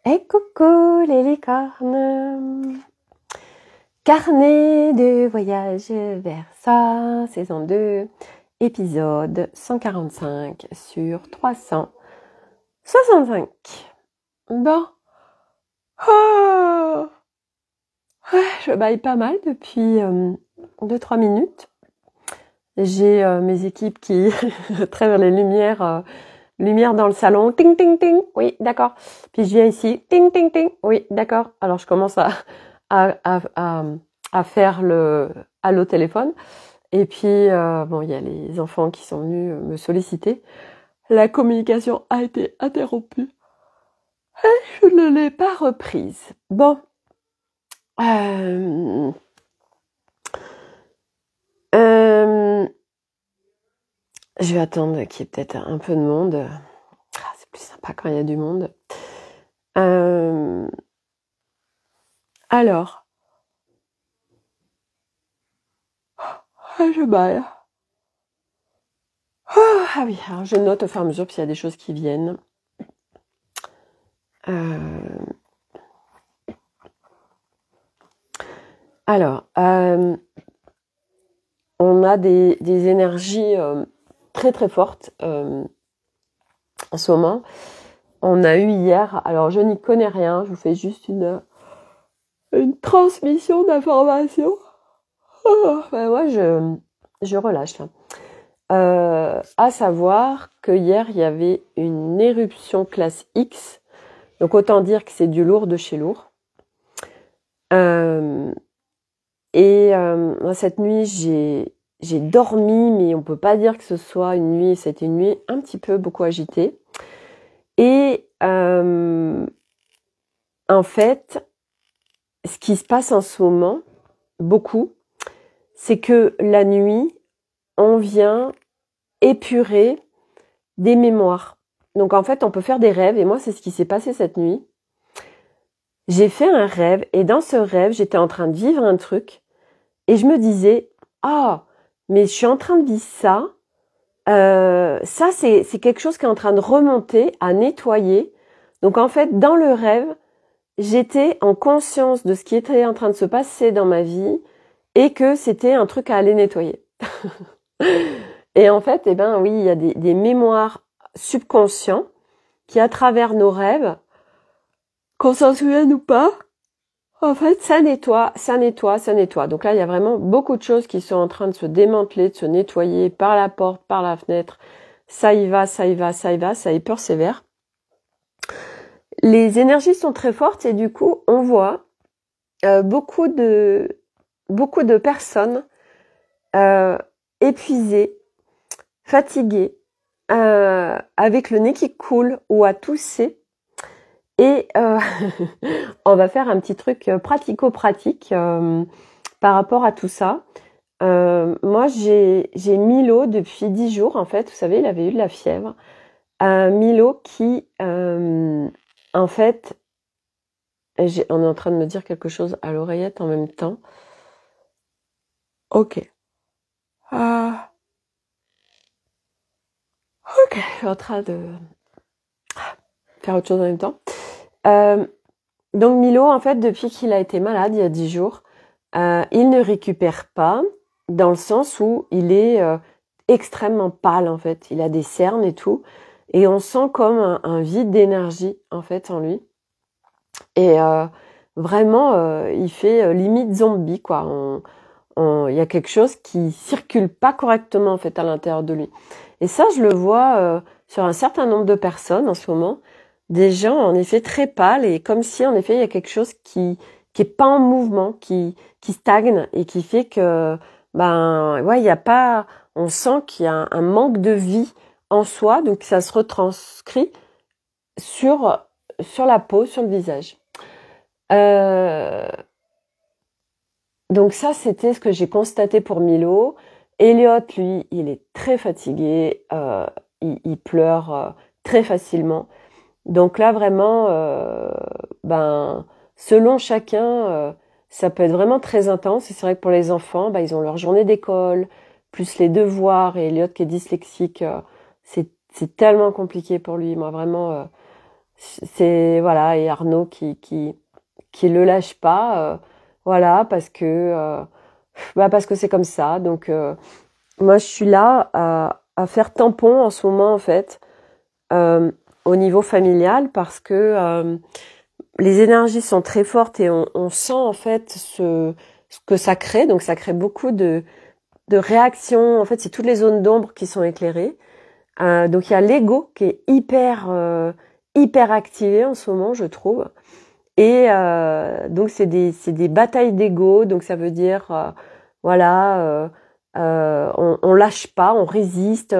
Et coucou les licornes, carnet de voyage vers soi, saison 2, épisode 145 sur 365. Bon, oh, je baille pas mal depuis 2-3 minutes. J'ai mes équipes qui traînent les lumières dans le salon, ting ting ting, oui d'accord. Puis je viens ici, ting ting ting, oui d'accord. Alors je commence à faire le allô téléphone. Et puis bon, il y a les enfants qui sont venus me solliciter. La communication a été interrompue. Et je ne l'ai pas reprise. Bon. Je vais attendre qu'il y ait peut-être un peu de monde. C'est plus sympa quand il y a du monde. Alors. Je baille. Ah oui, alors je note au fur et à mesure s'il y a des choses qui viennent. Alors, on a des énergies très très fortes en ce moment. On a eu hier, alors je n'y connais rien, je vous fais juste une transmission d'informations. Moi je relâche là. À savoir que hier il y avait une éruption classe X, donc autant dire que c'est du lourd de chez lourd. Cette nuit j'ai dormi, mais on peut pas dire que ce soit une nuit, c'était une nuit un petit peu beaucoup agitée. Et en fait, ce qui se passe en ce moment, beaucoup, c'est que la nuit, on vient épurer des mémoires. Donc en fait, on peut faire des rêves, et moi, c'est ce qui s'est passé cette nuit. J'ai fait un rêve, et dans ce rêve, j'étais en train de vivre un truc, et je me disais, mais je suis en train de vivre ça. Ça, c'est quelque chose qui est en train de remonter, à nettoyer. Donc en fait, dans le rêve, j'étais en conscience de ce qui était en train de se passer dans ma vie et que c'était un truc à aller nettoyer. Et en fait, oui, il y a des mémoires subconscients qui, à travers nos rêves, qu'on s'en souvienne ou pas, en fait, ça nettoie. Donc là, il y a vraiment beaucoup de choses qui sont en train de se démanteler, de se nettoyer par la porte, par la fenêtre. Ça y va, ça y persévère. Les énergies sont très fortes et du coup, on voit beaucoup de personnes épuisées, fatiguées, avec le nez qui coule ou à tousser. Et on va faire un petit truc pratico-pratique par rapport à tout ça. Moi, j'ai Milo depuis 10 jours, en fait. Vous savez, il avait eu de la fièvre. Milo qui, en fait, on est en train de me dire quelque chose à l'oreillette en même temps. Ok. Ok, je suis en train de faire autre chose en même temps. Donc Milo, en fait, depuis qu'il a été malade il y a 10 jours, il ne récupère pas, dans le sens où il est extrêmement pâle, en fait. Il a des cernes et tout, et on sent comme un vide d'énergie, en fait, en lui. Et vraiment, il fait limite zombie, quoi. Il y a quelque chose qui circule pas correctement, en fait, à l'intérieur de lui. Et ça, je le vois sur un certain nombre de personnes en ce moment. Des gens, en effet, très pâles et comme si, en effet, il y a quelque chose qui est pas en mouvement, qui stagne et qui fait que, il y a pas, on sent qu'il y a un manque de vie en soi, donc ça se retranscrit sur la peau, sur le visage. Donc ça, c'était ce que j'ai constaté pour Milo. Elliot, lui, il est très fatigué, il pleure très facilement. Donc là, vraiment, selon chacun, ça peut être vraiment très intense. Et c'est vrai que pour les enfants, ils ont leur journée d'école, plus les devoirs. Et Elliot qui est dyslexique, c'est tellement compliqué pour lui. Moi, vraiment, c'est voilà, et Arnaud qui le lâche pas, voilà, parce que c'est comme ça. Donc moi je suis là à faire tampon en ce moment en fait, au niveau familial, parce que les énergies sont très fortes et on sent en fait ce que ça crée. Donc ça crée beaucoup de réactions. En fait, c'est toutes les zones d'ombre qui sont éclairées. Donc il y a l'ego qui est hyper activé en ce moment, je trouve. Et donc c'est des batailles d'ego. Donc ça veut dire voilà, on lâche pas, on résiste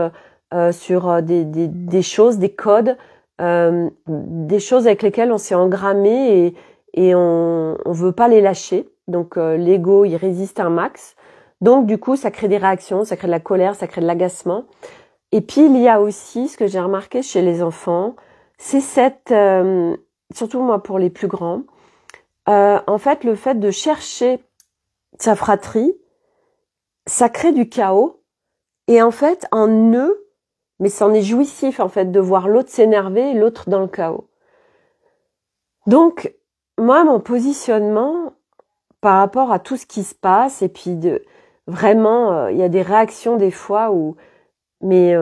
sur des choses, des codes, des choses avec lesquelles on s'est engrammé et on veut pas les lâcher. Donc l'ego il résiste un max. Donc du coup ça crée des réactions, ça crée de la colère, ça crée de l'agacement. Et puis il y a aussi ce que j'ai remarqué chez les enfants, c'est surtout moi pour les plus grands, en fait le fait de chercher sa fratrie, ça crée du chaos. Et en fait en eux, mais c'en est jouissif en fait de voir l'autre s'énerver et l'autre dans le chaos. Donc moi mon positionnement par rapport à tout ce qui se passe, et puis vraiment il y a des réactions des fois où mais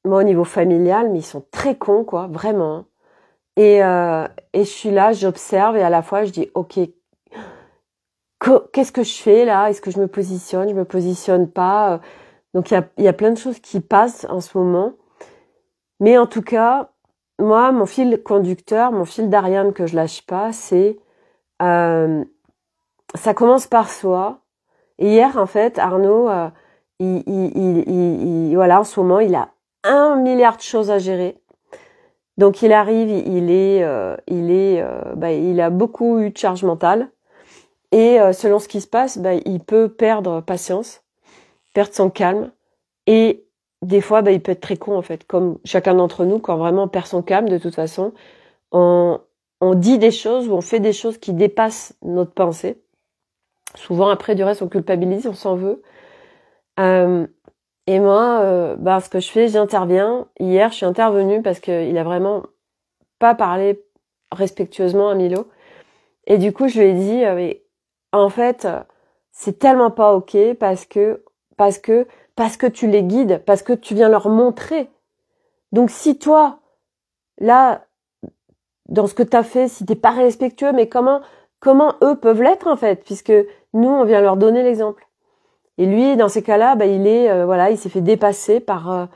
moi au niveau familial, mais ils sont très cons quoi, vraiment. Et je suis là, j'observe et à la fois je dis ok, qu'est-ce que je fais là? Est-ce que je me positionne? Je me positionne pas? Donc il y a plein de choses qui passent en ce moment. Mais en tout cas, moi mon fil conducteur, mon fil d'Ariane que je lâche pas, c'est ça commence par soi. Et hier en fait, Arnaud voilà, en ce moment, il a 1 milliard de choses à gérer. Donc il arrive, il a beaucoup eu de charge mentale. Et selon ce qui se passe, il peut perdre patience, perdre son calme. Et des fois, il peut être très con en fait, comme chacun d'entre nous, quand vraiment on perd son calme, de toute façon, on dit des choses ou on fait des choses qui dépassent notre pensée. Souvent après, du reste, on culpabilise, on s'en veut. Et moi, ce que je fais, j'interviens. Hier, je suis intervenue parce qu'il a vraiment pas parlé respectueusement à Milo. Et du coup, je lui ai dit, mais en fait, c'est tellement pas ok parce que tu les guides, parce que tu viens leur montrer. Donc si toi, là, dans ce que t'as fait, si t'es pas respectueux, mais comment eux peuvent l'être en fait, puisque nous, on vient leur donner l'exemple. Et lui, dans ces cas-là, il s'est fait dépasser par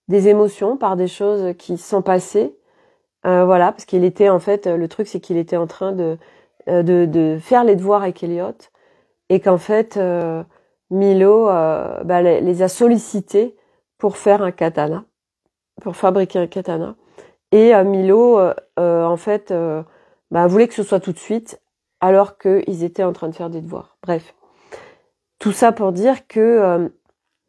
des émotions, par des choses qui sont passées. Parce qu'il était en fait, le truc c'est qu'il était en train de faire les devoirs avec Elliot et qu'en fait Milo les a sollicités pour faire un katana, pour fabriquer un katana. Et Milo en fait voulait que ce soit tout de suite alors qu'ils étaient en train de faire des devoirs. Bref. Tout ça pour dire que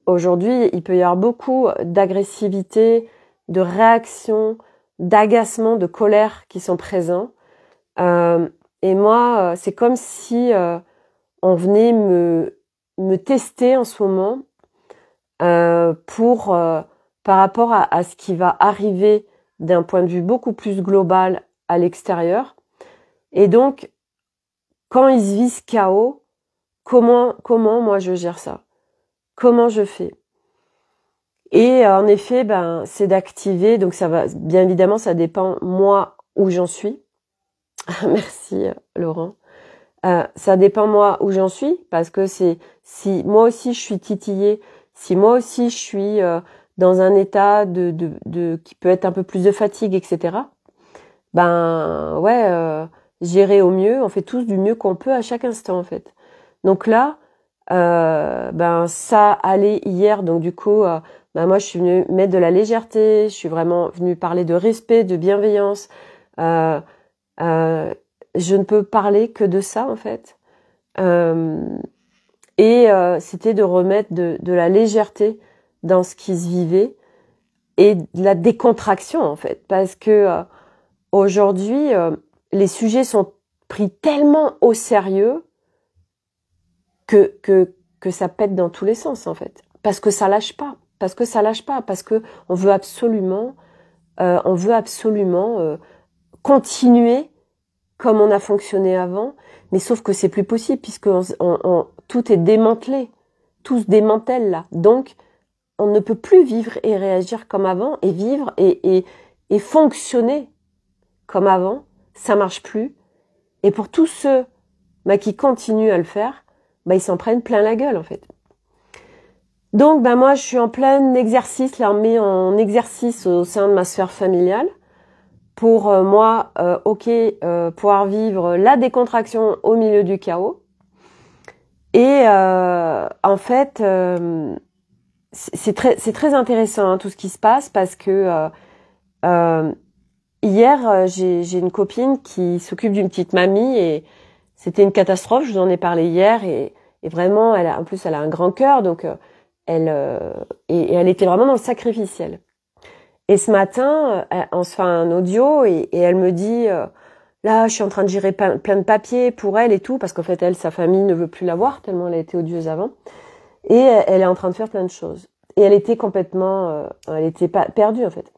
aujourd'hui, il peut y avoir beaucoup d'agressivité, de réaction, d'agacement, de colère qui sont présents. Et moi, c'est comme si on venait me tester en ce moment par rapport à ce qui va arriver d'un point de vue beaucoup plus global à l'extérieur. Et donc, quand ils visent chaos, comment moi je gère ça? Comment je fais? Et en effet, c'est d'activer. Donc ça va, bien évidemment, ça dépend moi où j'en suis. Merci Laurent. Ça dépend moi où j'en suis parce que si moi aussi je suis titillée, si moi aussi je suis dans un état qui peut être un peu plus de fatigue, etc. Gérer au mieux. On fait tous du mieux qu'on peut à chaque instant en fait. Donc là, ça allait hier. Donc du coup, moi je suis venue mettre de la légèreté. Je suis vraiment venue parler de respect, de bienveillance. Je ne peux parler que de ça en fait. C'était de remettre de la légèreté dans ce qui se vivait et de la décontraction en fait, parce que aujourd'hui les sujets sont pris tellement au sérieux que ça pète dans tous les sens en fait, parce que ça lâche pas, parce que on veut absolument continuer comme on a fonctionné avant, mais sauf que c'est plus possible puisque tout est démantelé, tout se démantèle là. Donc, on ne peut plus vivre et réagir comme avant et vivre et fonctionner comme avant, ça marche plus. Et pour tous ceux qui continuent à le faire, ils s'en prennent plein la gueule en fait. Donc moi je suis en plein exercice, là on met en exercice au sein de ma sphère familiale pour moi, pouvoir vivre la décontraction au milieu du chaos. Et en fait, c'est très intéressant tout ce qui se passe parce que hier j'ai une copine qui s'occupe d'une petite mamie et c'était une catastrophe. Je vous en ai parlé hier et vraiment en plus elle a un grand cœur donc elle était vraiment dans le sacrificiel. Et ce matin, on se fait un audio et elle me dit là, je suis en train de gérer plein de papiers pour elle et tout, parce qu'en fait, elle, sa famille ne veut plus la voir, tellement elle a été odieuse avant. Et elle est en train de faire plein de choses. Et elle était complètement... elle était perdue, en fait.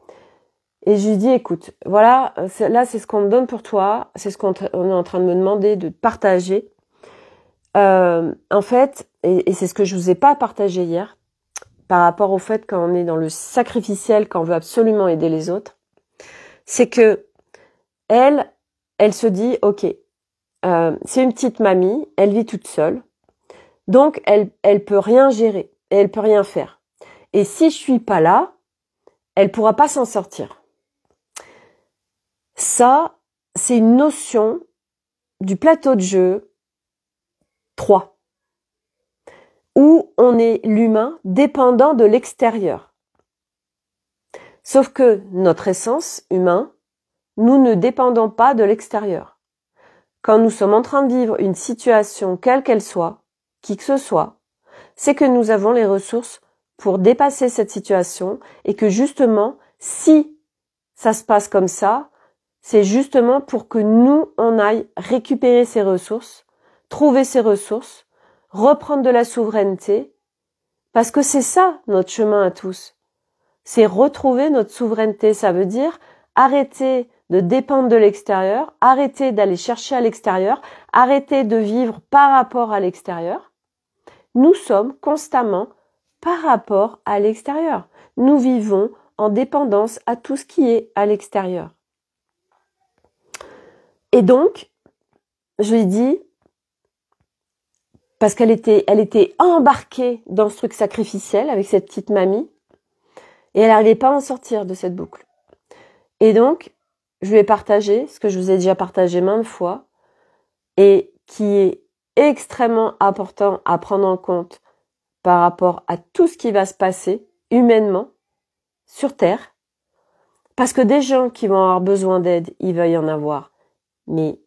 Et je lui dis, écoute, voilà, là, c'est ce qu'on me donne pour toi, c'est ce qu'on est en train de me demander de partager. En fait, et c'est ce que je vous ai pas partagé hier, par rapport au fait quand on est dans le sacrificiel, quand on veut absolument aider les autres, c'est que elle se dit, ok, c'est une petite mamie, elle vit toute seule, donc elle peut rien gérer, et elle peut rien faire. Et si je suis pas là, elle pourra pas s'en sortir. Ça, c'est une notion du plateau de jeu 3. Où on est l'humain dépendant de l'extérieur. Sauf que notre essence humain, nous ne dépendons pas de l'extérieur. Quand nous sommes en train de vivre une situation quelle qu'elle soit, qui que ce soit, c'est que nous avons les ressources pour dépasser cette situation et que justement, si ça se passe comme ça, c'est justement pour que nous, on aille récupérer ces ressources, trouver ces ressources, reprendre de la souveraineté, parce que c'est ça notre chemin à tous. C'est retrouver notre souveraineté, ça veut dire arrêter de dépendre de l'extérieur, arrêter d'aller chercher à l'extérieur, arrêter de vivre par rapport à l'extérieur. Nous sommes constamment par rapport à l'extérieur. Nous vivons en dépendance à tout ce qui est à l'extérieur. Et donc, je lui dis, parce qu'elle était embarquée dans ce truc sacrificiel avec cette petite mamie, et elle n'arrivait pas à en sortir de cette boucle. Et donc, je lui ai partagé ce que je vous ai déjà partagé maintes fois, et qui est extrêmement important à prendre en compte par rapport à tout ce qui va se passer humainement sur Terre, parce que des gens qui vont avoir besoin d'aide, il va y en avoir, mais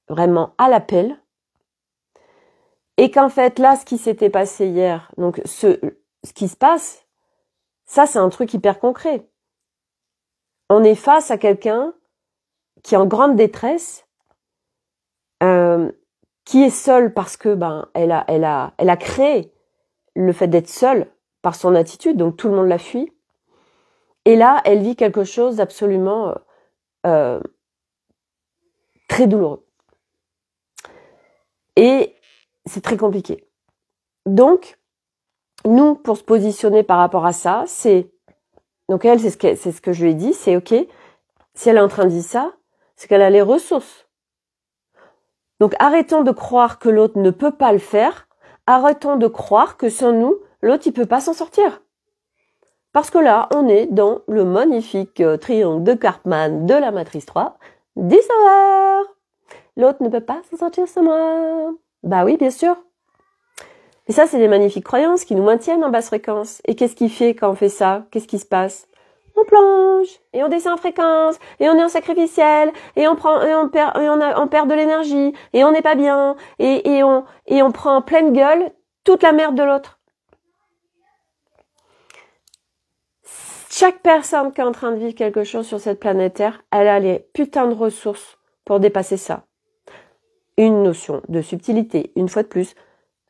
vraiment à l'appel. Et qu'en fait, là, ce qui s'était passé hier, donc ce qui se passe, ça, c'est un truc hyper concret. On est face à quelqu'un qui est en grande détresse, qui est seule parce que elle a créé le fait d'être seule par son attitude, donc tout le monde la fuit. Et là, elle vit quelque chose d'absolument très douloureux. Et c'est très compliqué. Donc, nous, pour se positionner par rapport à ça, donc elle, c'est ce que je lui ai dit, c'est ok, si elle est en train de dire ça, c'est qu'elle a les ressources. Donc, arrêtons de croire que l'autre ne peut pas le faire, arrêtons de croire que sans nous, l'autre, il peut pas s'en sortir. Parce que là, on est dans le magnifique triangle de Karpman de la matrice 3, 10 heures. L'autre ne peut pas s'en sortir sans moi. Bah oui, bien sûr. Et ça, c'est des magnifiques croyances qui nous maintiennent en basse fréquence. Et qu'est-ce qui fait quand on fait ça? Qu'est-ce qui se passe? On plonge, et on descend en fréquence, et on est en sacrificiel, et on perd de l'énergie, et on n'est pas bien, et on prend en pleine gueule toute la merde de l'autre. Chaque personne qui est en train de vivre quelque chose sur cette planète Terre, elle a les putains de ressources pour dépasser ça. Une notion de subtilité, une fois de plus,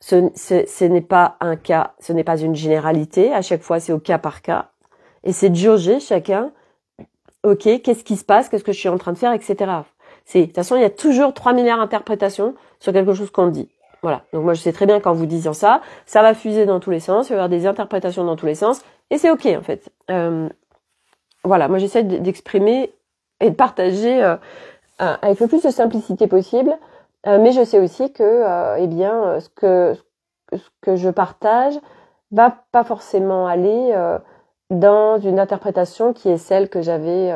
ce n'est pas un cas, ce n'est pas une généralité, à chaque fois c'est au cas par cas, et c'est de jauger chacun ok, qu'est-ce qui se passe, qu'est-ce que je suis en train de faire, etc. De toute façon, il y a toujours 3 milliards d'interprétations sur quelque chose qu'on dit. Voilà. Donc moi, je sais très bien qu'en vous disant ça, ça va fuser dans tous les sens, il va y avoir des interprétations dans tous les sens, et c'est ok en fait. Voilà, moi j'essaie d'exprimer et de partager avec le plus de simplicité possible, mais je sais aussi que, ce que je partage va pas forcément aller dans une interprétation qui est celle que j'avais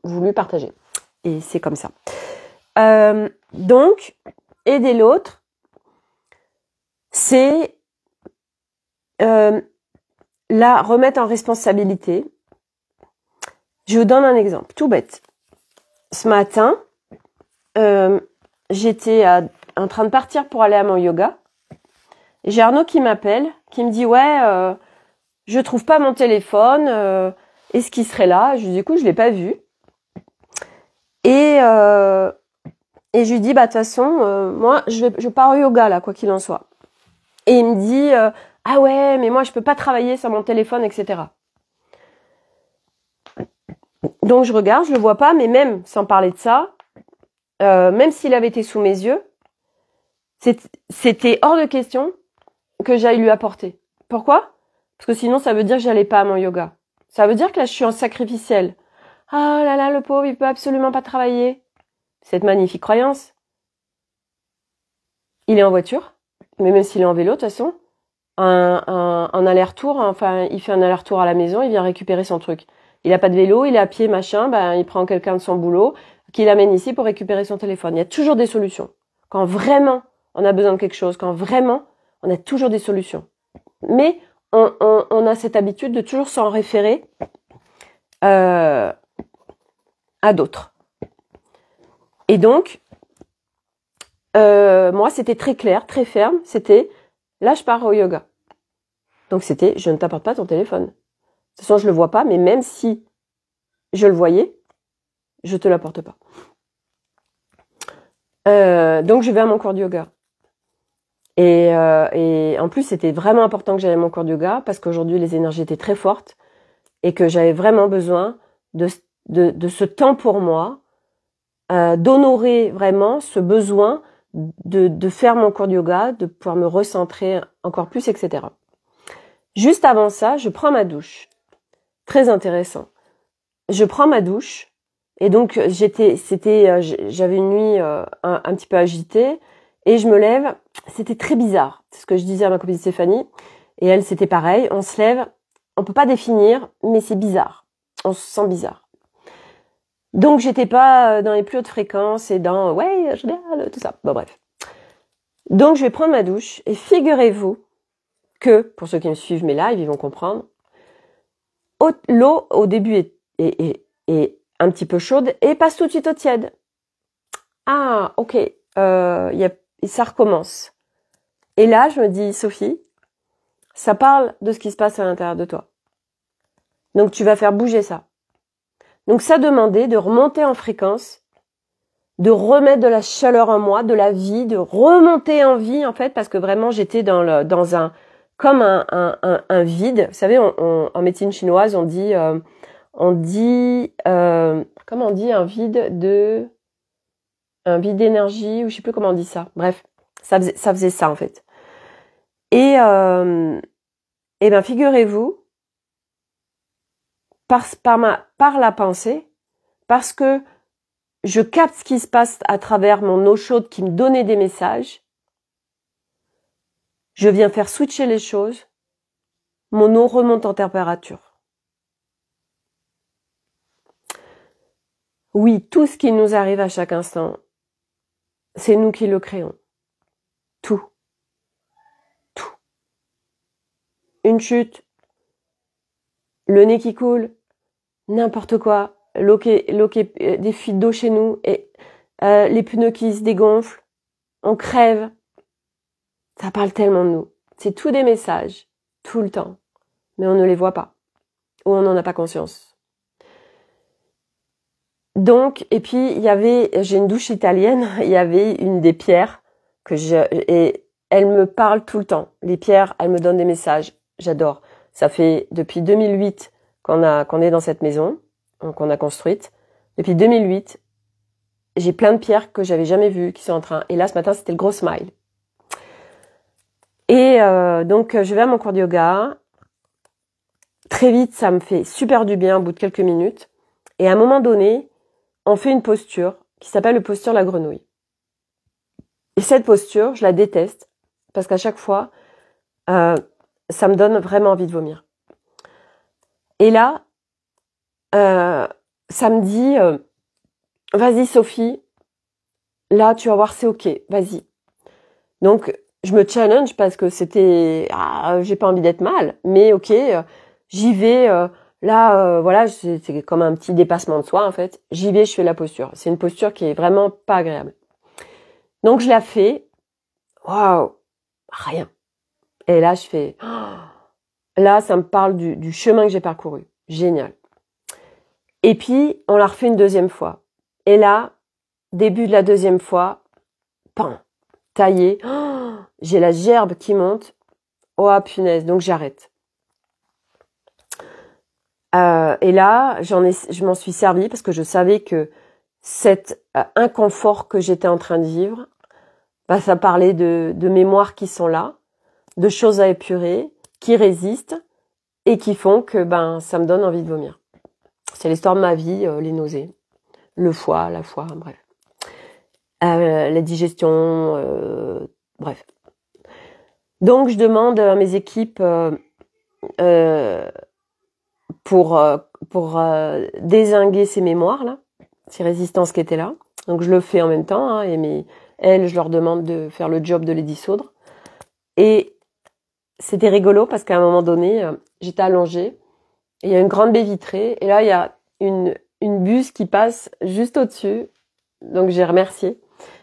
voulu partager. Et c'est comme ça. Donc, aider l'autre, c'est la remettre en responsabilité. Je vous donne un exemple, tout bête. Ce matin, j'étais en train de partir pour aller à mon yoga. Et j'ai Arnaud qui m'appelle, qui me dit « Ouais, je trouve pas mon téléphone. Est-ce qu'il serait là ?» Je lui dis « Écoute, je l'ai pas vu. » Et je lui dis « Bah de toute façon, moi, je pars au yoga là, quoi qu'il en soit. » Et il me dit « Ah ouais, mais moi, je peux pas travailler sur mon téléphone, etc. » Donc je regarde, je le vois pas, mais même sans parler de ça, même s'il avait été sous mes yeux, c'était hors de question que j'aille lui apporter. Pourquoi ? Parce que sinon ça veut dire que j'allais pas à mon yoga. Ça veut dire que là je suis en sacrificiel. Ah là là, le pauvre, il peut absolument pas travailler. Cette magnifique croyance. Il est en voiture, mais même s'il est en vélo, de toute façon, un aller-retour, enfin il fait un aller-retour à la maison, il vient récupérer son truc. Il a pas de vélo, il est à pied, machin, il prend quelqu'un de son boulot, qui l'amène ici pour récupérer son téléphone. Il y a toujours des solutions. Quand vraiment on a besoin de quelque chose, quand vraiment on a toujours des solutions. Mais on a cette habitude de toujours s'en référer à d'autres. Et donc, moi c'était très clair, très ferme, c'était là je pars au yoga. Donc c'était je ne t'apporte pas ton téléphone. De toute façon, je le vois pas, mais même si je le voyais, je te l'apporte pas. Donc, je vais à mon cours de yoga. Et en plus, c'était vraiment important que j'aille à mon cours de yoga parce qu'aujourd'hui, les énergies étaient très fortes et que j'avais vraiment besoin de ce temps pour moi, d'honorer vraiment ce besoin de faire mon cours de yoga, de pouvoir me recentrer encore plus, etc. Juste avant ça, je prends ma douche. Très intéressant. Je prends ma douche et donc j'avais une nuit un petit peu agitée et je me lève. C'était très bizarre. C'est ce que je disais à ma copine Stéphanie et elle c'était pareil. On se lève, on peut pas définir, mais c'est bizarre. On se sent bizarre. Donc j'étais pas dans les plus hautes fréquences et dans ouais génial tout ça. Bon bref. Donc je vais prendre ma douche et figurez-vous que pour ceux qui me suivent mes lives ils vont comprendre. L'eau, au début, est un petit peu chaude et passe tout de suite au tiède. Ah, ok, ça recommence. Et là, je me dis, Sophie, ça parle de ce qui se passe à l'intérieur de toi. Donc, tu vas faire bouger ça. Donc, ça demandait de remonter en fréquence, de remettre de la chaleur en moi, de la vie, de remonter en vie, en fait, parce que vraiment, j'étais dans un vide. Vous savez, en médecine chinoise, on dit comment on dit un vide d'énergie, ou je sais plus comment on dit ça. Bref, ça faisait ça en fait. Et ben figurez-vous, par la pensée, parce que je capte ce qui se passe à travers mon eau chaude qui me donnait des messages. Je viens faire switcher les choses. Mon eau remonte en température. Oui, tout ce qui nous arrive à chaque instant, c'est nous qui le créons. Tout. Tout. Une chute, le nez qui coule, n'importe quoi, des fuites d'eau chez nous, et les pneus qui se dégonflent, on crève. Ça parle tellement de nous. C'est tout des messages, tout le temps. Mais on ne les voit pas. Ou on n'en a pas conscience. Donc, et puis, j'ai une douche italienne, il y avait une des pierres et elle me parle tout le temps. Les pierres, elles me donnent des messages. J'adore. Ça fait depuis 2008 qu'on est dans cette maison. qu'on a construite. Depuis 2008, j'ai plein de pierres que j'avais jamais vues qui sont en train. Et là, ce matin, c'était le gros smile. Et donc, je vais à mon cours de yoga. Très vite, ça me fait super du bien au bout de quelques minutes. Et à un moment donné, on fait une posture qui s'appelle la posture la grenouille. Et cette posture, je la déteste parce qu'à chaque fois, ça me donne vraiment envie de vomir. Et là, ça me dit, vas-y Sophie, là tu vas voir, c'est ok, vas-y. Donc je me challenge parce que c'était, j'ai pas envie d'être mal, mais ok, j'y vais. Là, voilà, c'est comme un petit dépassement de soi en fait. J'y vais, je fais la posture. C'est une posture qui est vraiment pas agréable. Donc je la fais, waouh, rien. Et là je fais, là ça me parle du chemin que j'ai parcouru, génial. Et puis on la refait une deuxième fois. Et là, début de la deuxième fois, pan, taillé, j'ai la gerbe qui monte. Oh punaise, donc j'arrête. Et là, je m'en suis servie parce que je savais que cet inconfort que j'étais en train de vivre, bah, ça parlait de mémoires qui sont là, de choses à épurer, qui résistent et qui font que ben ça me donne envie de vomir. C'est l'histoire de ma vie, les nausées, le foie, la foie, bref. La digestion, bref. Donc je demande à mes équipes pour dézinguer ces mémoires là, ces résistances qui étaient là. Donc je le fais en même temps, hein, et elles, je leur demande de faire le job de les dissoudre. Et c'était rigolo parce qu'à un moment donné, j'étais allongée, et il y a une grande baie vitrée, et là il y a une buse qui passe juste au-dessus. Donc j'ai remercié.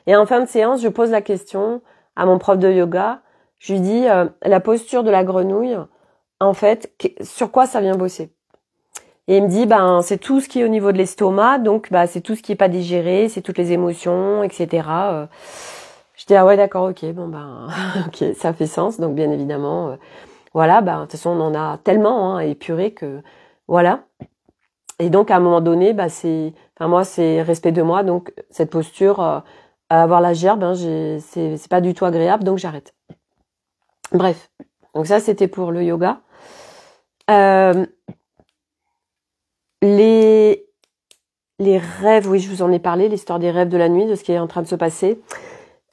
Et en fin de séance, je pose la question à mon prof de yoga. Je lui dis, la posture de la grenouille, en fait, sur quoi ça vient bosser? Et il me dit, ben c'est tout ce qui est au niveau de l'estomac, donc bah c'est tout ce qui est pas digéré, c'est toutes les émotions, etc. Je dis, ah ouais, d'accord, ok, bon ben, ok, ça fait sens. Donc bien évidemment, voilà, ben de toute façon on en a tellement à épurer que voilà. Et donc à un moment donné, bah moi c'est respect de moi, donc cette posture, avoir la gerbe, hein, c'est pas du tout agréable, donc j'arrête. Bref, donc ça c'était pour le yoga. Les rêves, oui, je vous en ai parlé, l'histoire des rêves de la nuit, de ce qui est en train de se passer.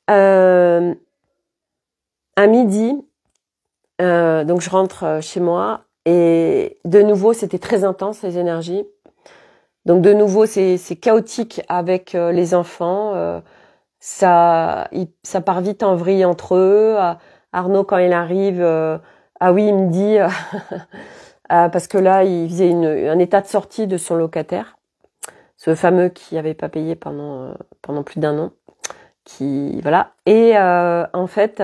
À midi, donc je rentre chez moi et de nouveau c'était très intense les énergies. Donc de nouveau c'est chaotique avec les enfants. Ça part vite en vrille entre eux. Arnaud quand il arrive, ah oui il me dit parce que là il faisait un état de sortie de son locataire, ce fameux qui avait pas payé pendant plus d'1 an, qui voilà. Et en fait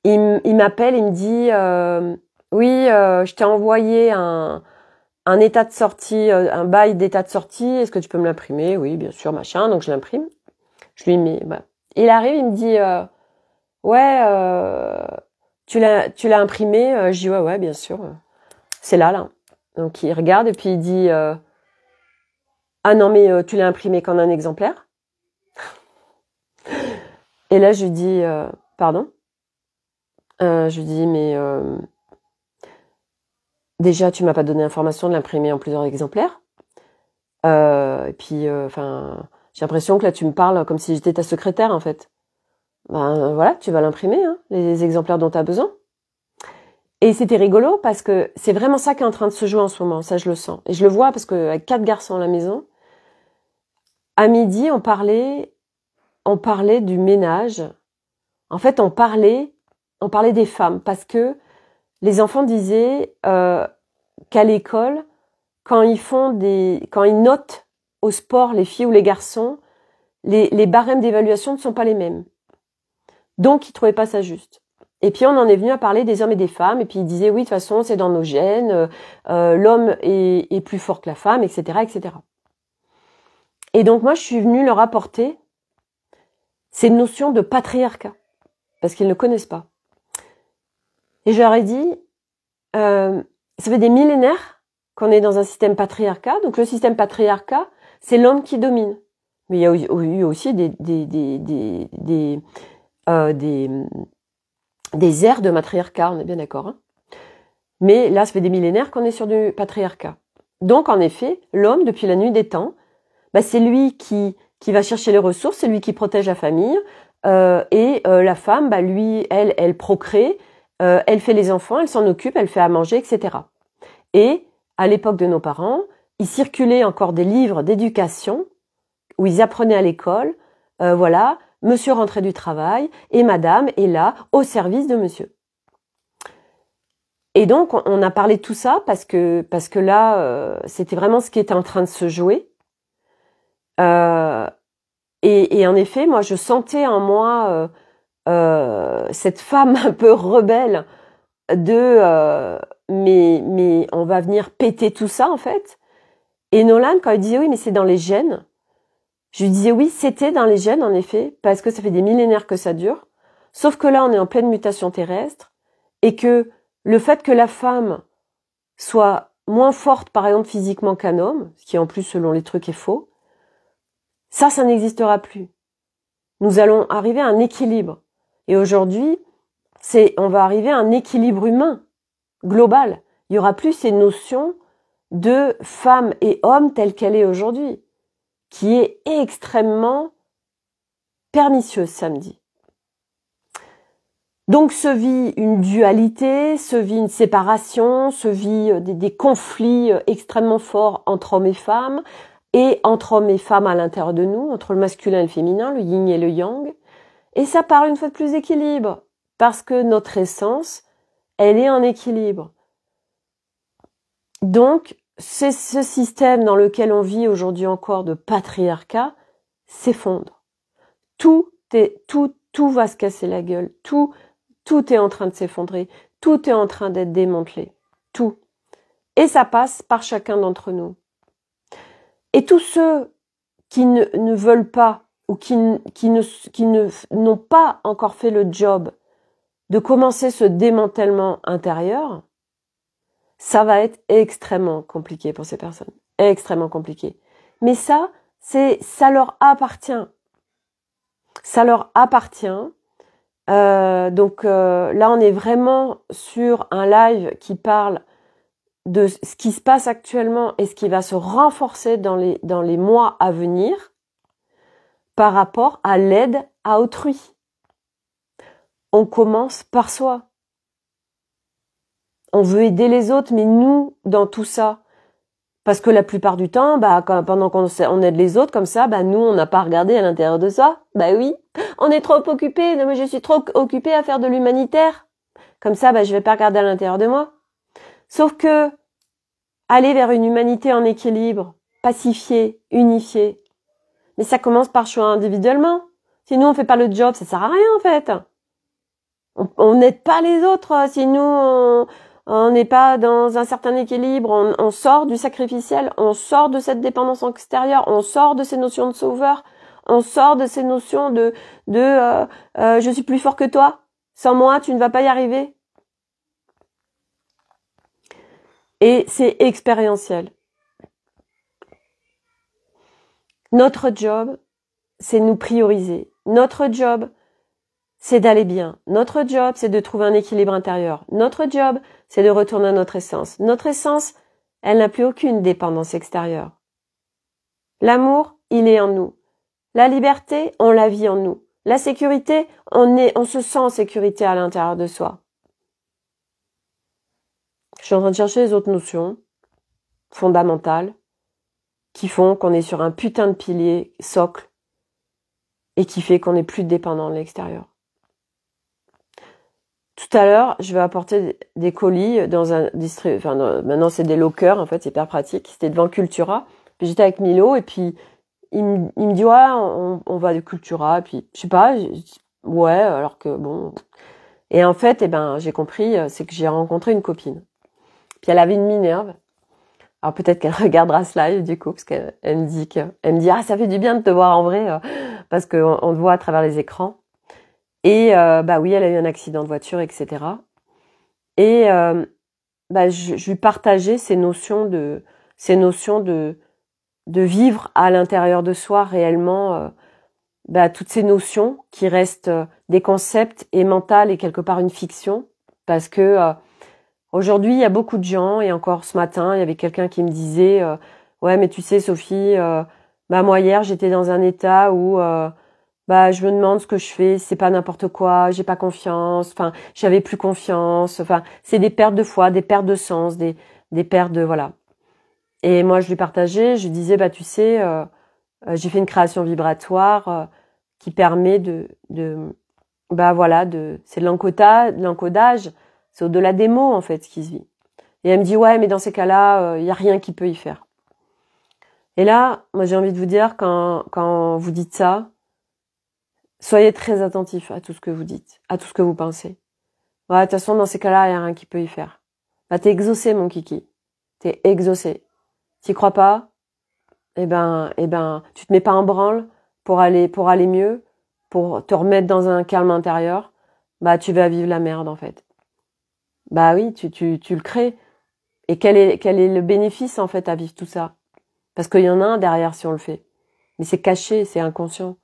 il m'appelle, il me dit oui je t'ai envoyé un état de sortie, un bail d'état de sortie, est-ce que tu peux me l'imprimer? Oui, bien sûr, machin. Donc je l'imprime. Je lui mets. Bah. Il arrive, il me dit ouais, tu l'as imprimé? Je dis ouais, bien sûr. C'est là. Donc il regarde et puis il dit ah non mais tu l'as imprimé qu'en un exemplaire? Et là je lui dis pardon. Je lui dis mais déjà tu m'as pas donné l'information de l'imprimer en plusieurs exemplaires. Et puis enfin j'ai l'impression que là tu me parles comme si j'étais ta secrétaire en fait. Ben voilà, tu vas l'imprimer, hein, les exemplaires dont tu as besoin. Et c'était rigolo parce que c'est vraiment ça qui est en train de se jouer en ce moment, ça je le sens. Et je le vois parce que avec 4 garçons à la maison, à midi on parlait du ménage. En fait on parlait des femmes parce que les enfants disaient qu'à l'école, quand ils notent au sport les filles ou les garçons, les barèmes d'évaluation ne sont pas les mêmes. Donc, ils trouvaient pas ça juste. Et puis, on en est venu à parler des hommes et des femmes. Et puis, ils disaient, oui, de toute façon, c'est dans nos gènes. L'homme est plus fort que la femme, etc., etc. Et donc, moi, je suis venue leur apporter ces notions de patriarcat. Parce qu'ils ne connaissent pas. Et je leur ai dit, ça fait des millénaires qu'on est dans un système patriarcat. Donc le système patriarcat, c'est l'homme qui domine. Mais il y a eu aussi des ères de matriarcat, on est bien d'accord. Hein. Mais là, ça fait des millénaires qu'on est sur du patriarcat. Donc, en effet, l'homme, depuis la nuit des temps, c'est lui qui va chercher les ressources, c'est lui qui protège la famille, et la femme, lui, elle procrée, elle fait les enfants, elle s'en occupe, elle fait à manger, etc. Et à l'époque de nos parents, il circulait encore des livres d'éducation où ils apprenaient à l'école, voilà, monsieur rentrait du travail et madame est là au service de monsieur. Et donc, on a parlé de tout ça parce que là, c'était vraiment ce qui était en train de se jouer. Et en effet, moi, je sentais en moi cette femme un peu rebelle de mais on va venir péter tout ça, en fait. Et Nolan, quand il disait oui, mais c'est dans les gènes, je lui disais oui, c'était dans les gènes, en effet, parce que ça fait des millénaires que ça dure. Sauf que là, on est en pleine mutation terrestre et que le fait que la femme soit moins forte, par exemple, physiquement qu'un homme, ce qui en plus, selon les trucs, est faux, ça n'existera plus. Nous allons arriver à un équilibre. Et aujourd'hui, on va arriver à un équilibre humain, global. Il n'y aura plus ces notions de femme et homme telle qu'elle est aujourd'hui, qui est extrêmement pernicieuse samedi. Donc se vit une dualité, se vit une séparation, se vit des conflits extrêmement forts entre hommes et femmes, et entre hommes et femmes à l'intérieur de nous, entre le masculin et le féminin, le yin et le yang. Et ça parle une fois de plus d'équilibre, parce que notre essence, elle est en équilibre. Donc, c'est ce système dans lequel on vit aujourd'hui encore de patriarcat s'effondre. Tout va se casser la gueule, tout est en train de s'effondrer, tout est en train d'être démantelé, tout. Et ça passe par chacun d'entre nous. Et tous ceux qui ne veulent pas ou qui n'ont pas encore fait le job de commencer ce démantèlement intérieur, ça va être extrêmement compliqué pour ces personnes. Extrêmement compliqué. Mais ça leur appartient. Ça leur appartient. Donc là, on est vraiment sur un live qui parle de ce qui se passe actuellement et ce qui va se renforcer dans les mois à venir par rapport à l'aide à autrui. On commence par soi. On veut aider les autres, mais nous, dans tout ça, parce que la plupart du temps, pendant qu'on aide les autres comme ça, nous, on n'a pas regardé à l'intérieur de ça. Oui, on est trop occupé. Non, mais je suis trop occupée à faire de l'humanitaire. Comme ça, je vais pas regarder à l'intérieur de moi. Sauf que aller vers une humanité en équilibre, pacifiée, unifiée, mais ça commence par choix individuellement. Sinon, on fait pas le job, ça sert à rien en fait. On n'aide pas les autres. Si nous, on n'est pas dans un certain équilibre, on sort du sacrificiel, on sort de cette dépendance extérieure, on sort de ces notions de sauveur, on sort de ces notions de je suis plus fort que toi, sans moi tu ne vas pas y arriver. Et c'est expérientiel. Notre job, c'est nous prioriser. Notre job, c'est d'aller bien. Notre job, c'est de trouver un équilibre intérieur. Notre job, c'est de retourner à notre essence. Notre essence, elle n'a plus aucune dépendance extérieure. L'amour, il est en nous. La liberté, on la vit en nous. La sécurité, on se sent en sécurité à l'intérieur de soi. Je suis en train de chercher les autres notions fondamentales qui font qu'on est sur un putain de pilier socle et qui fait qu'on n'est plus dépendant de l'extérieur. Tout à l'heure, je vais apporter des colis dans un maintenant c'est des lockers, en fait, c'est hyper pratique. C'était devant Cultura. Puis j'étais avec Milo et puis il me dit ouais, on va de Cultura. Et puis je sais pas, ouais, alors que bon. Et en fait, j'ai compris, c'est que j'ai rencontré une copine. Puis elle avait une Minerve. Alors peut-être qu'elle regardera ce live du coup, parce qu'elle me dit ah ça fait du bien de te voir en vrai, parce qu'on te voit à travers les écrans. Et oui, elle a eu un accident de voiture, etc. Et je lui partageais ces notions de vivre à l'intérieur de soi réellement toutes ces notions qui restent des concepts et mentales et quelque part une fiction, parce que aujourd'hui il y a beaucoup de gens, et encore ce matin il y avait quelqu'un qui me disait ouais mais tu sais Sophie, moi hier j'étais dans un état où je me demande ce que je fais, c'est pas n'importe quoi, j'ai pas confiance, j'avais plus confiance, c'est des pertes de foi, des pertes de sens, des pertes de voilà. Et moi je lui partageais, je lui disais tu sais j'ai fait une création vibratoire qui permet c'est de l'encodage, c'est au-delà des mots en fait ce qui se vit. Et elle me dit ouais mais dans ces cas-là, y a rien qui peut y faire. Et là, moi j'ai envie de vous dire quand vous dites ça, soyez très attentifs à tout ce que vous dites, à tout ce que vous pensez. Ouais, de toute façon dans ces cas-là, y a rien qui peut y faire. T'es exaucé mon kiki. T'es exaucé. T'y crois pas? Eh ben, tu te mets pas en branle pour aller mieux, pour te remettre dans un calme intérieur, tu vas vivre la merde, en fait. Oui, tu le crées. Et quel est le bénéfice, en fait, à vivre tout ça? Parce qu'il y en a un derrière si on le fait. Mais c'est caché, c'est inconscient.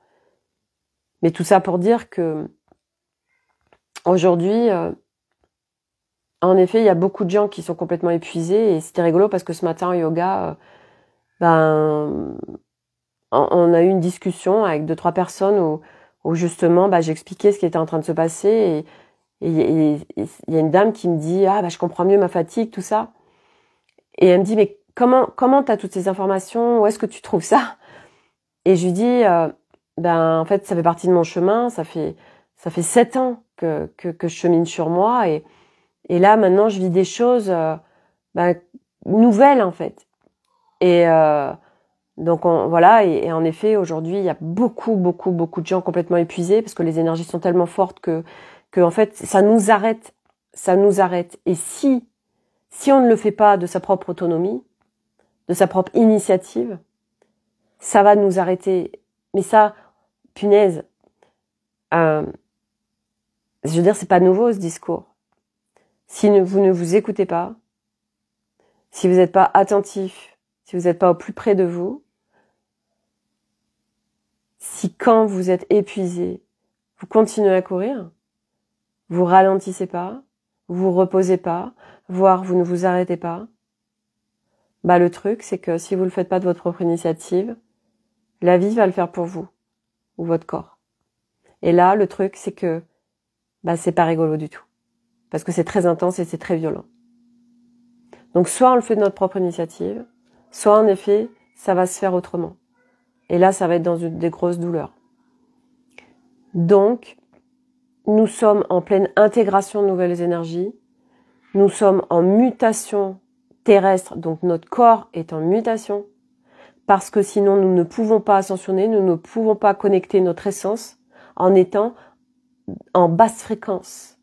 Mais tout ça pour dire que, aujourd'hui, en effet, il y a beaucoup de gens qui sont complètement épuisés, et c'était rigolo parce que ce matin, au yoga, on a eu une discussion avec 2-3 personnes où justement j'expliquais ce qui était en train de se passer, et il y a une dame qui me dit je comprends mieux ma fatigue, tout ça, et elle me dit mais comment t'as toutes ces informations, où est-ce que tu trouves ça? Et je lui dis en fait ça fait partie de mon chemin, ça fait 7 ans que je chemine sur moi, et là maintenant je vis des choses nouvelles en fait, et donc et en effet aujourd'hui il y a beaucoup de gens complètement épuisés parce que les énergies sont tellement fortes que en fait ça nous arrête. Et si on ne le fait pas de sa propre autonomie, de sa propre initiative, ça va nous arrêter. Mais ça, punaise, je veux dire c'est pas nouveau ce discours. Si vous ne vous écoutez pas, si vous n'êtes pas attentif, si vous n'êtes pas au plus près de vous, si quand vous êtes épuisé, vous continuez à courir, vous ralentissez pas, vous reposez pas, voire vous ne vous arrêtez pas, le truc c'est que si vous le faites pas de votre propre initiative, la vie va le faire pour vous, ou votre corps. Et là, le truc c'est que c'est pas rigolo du tout, parce que c'est très intense et c'est très violent. Donc soit on le fait de notre propre initiative, soit en effet, ça va se faire autrement. Et là, ça va être dans des grosses douleurs. Donc, nous sommes en pleine intégration de nouvelles énergies. Nous sommes en mutation terrestre, donc notre corps est en mutation. Parce que sinon, nous ne pouvons pas ascensionner, nous ne pouvons pas connecter notre essence en étant en basse fréquence.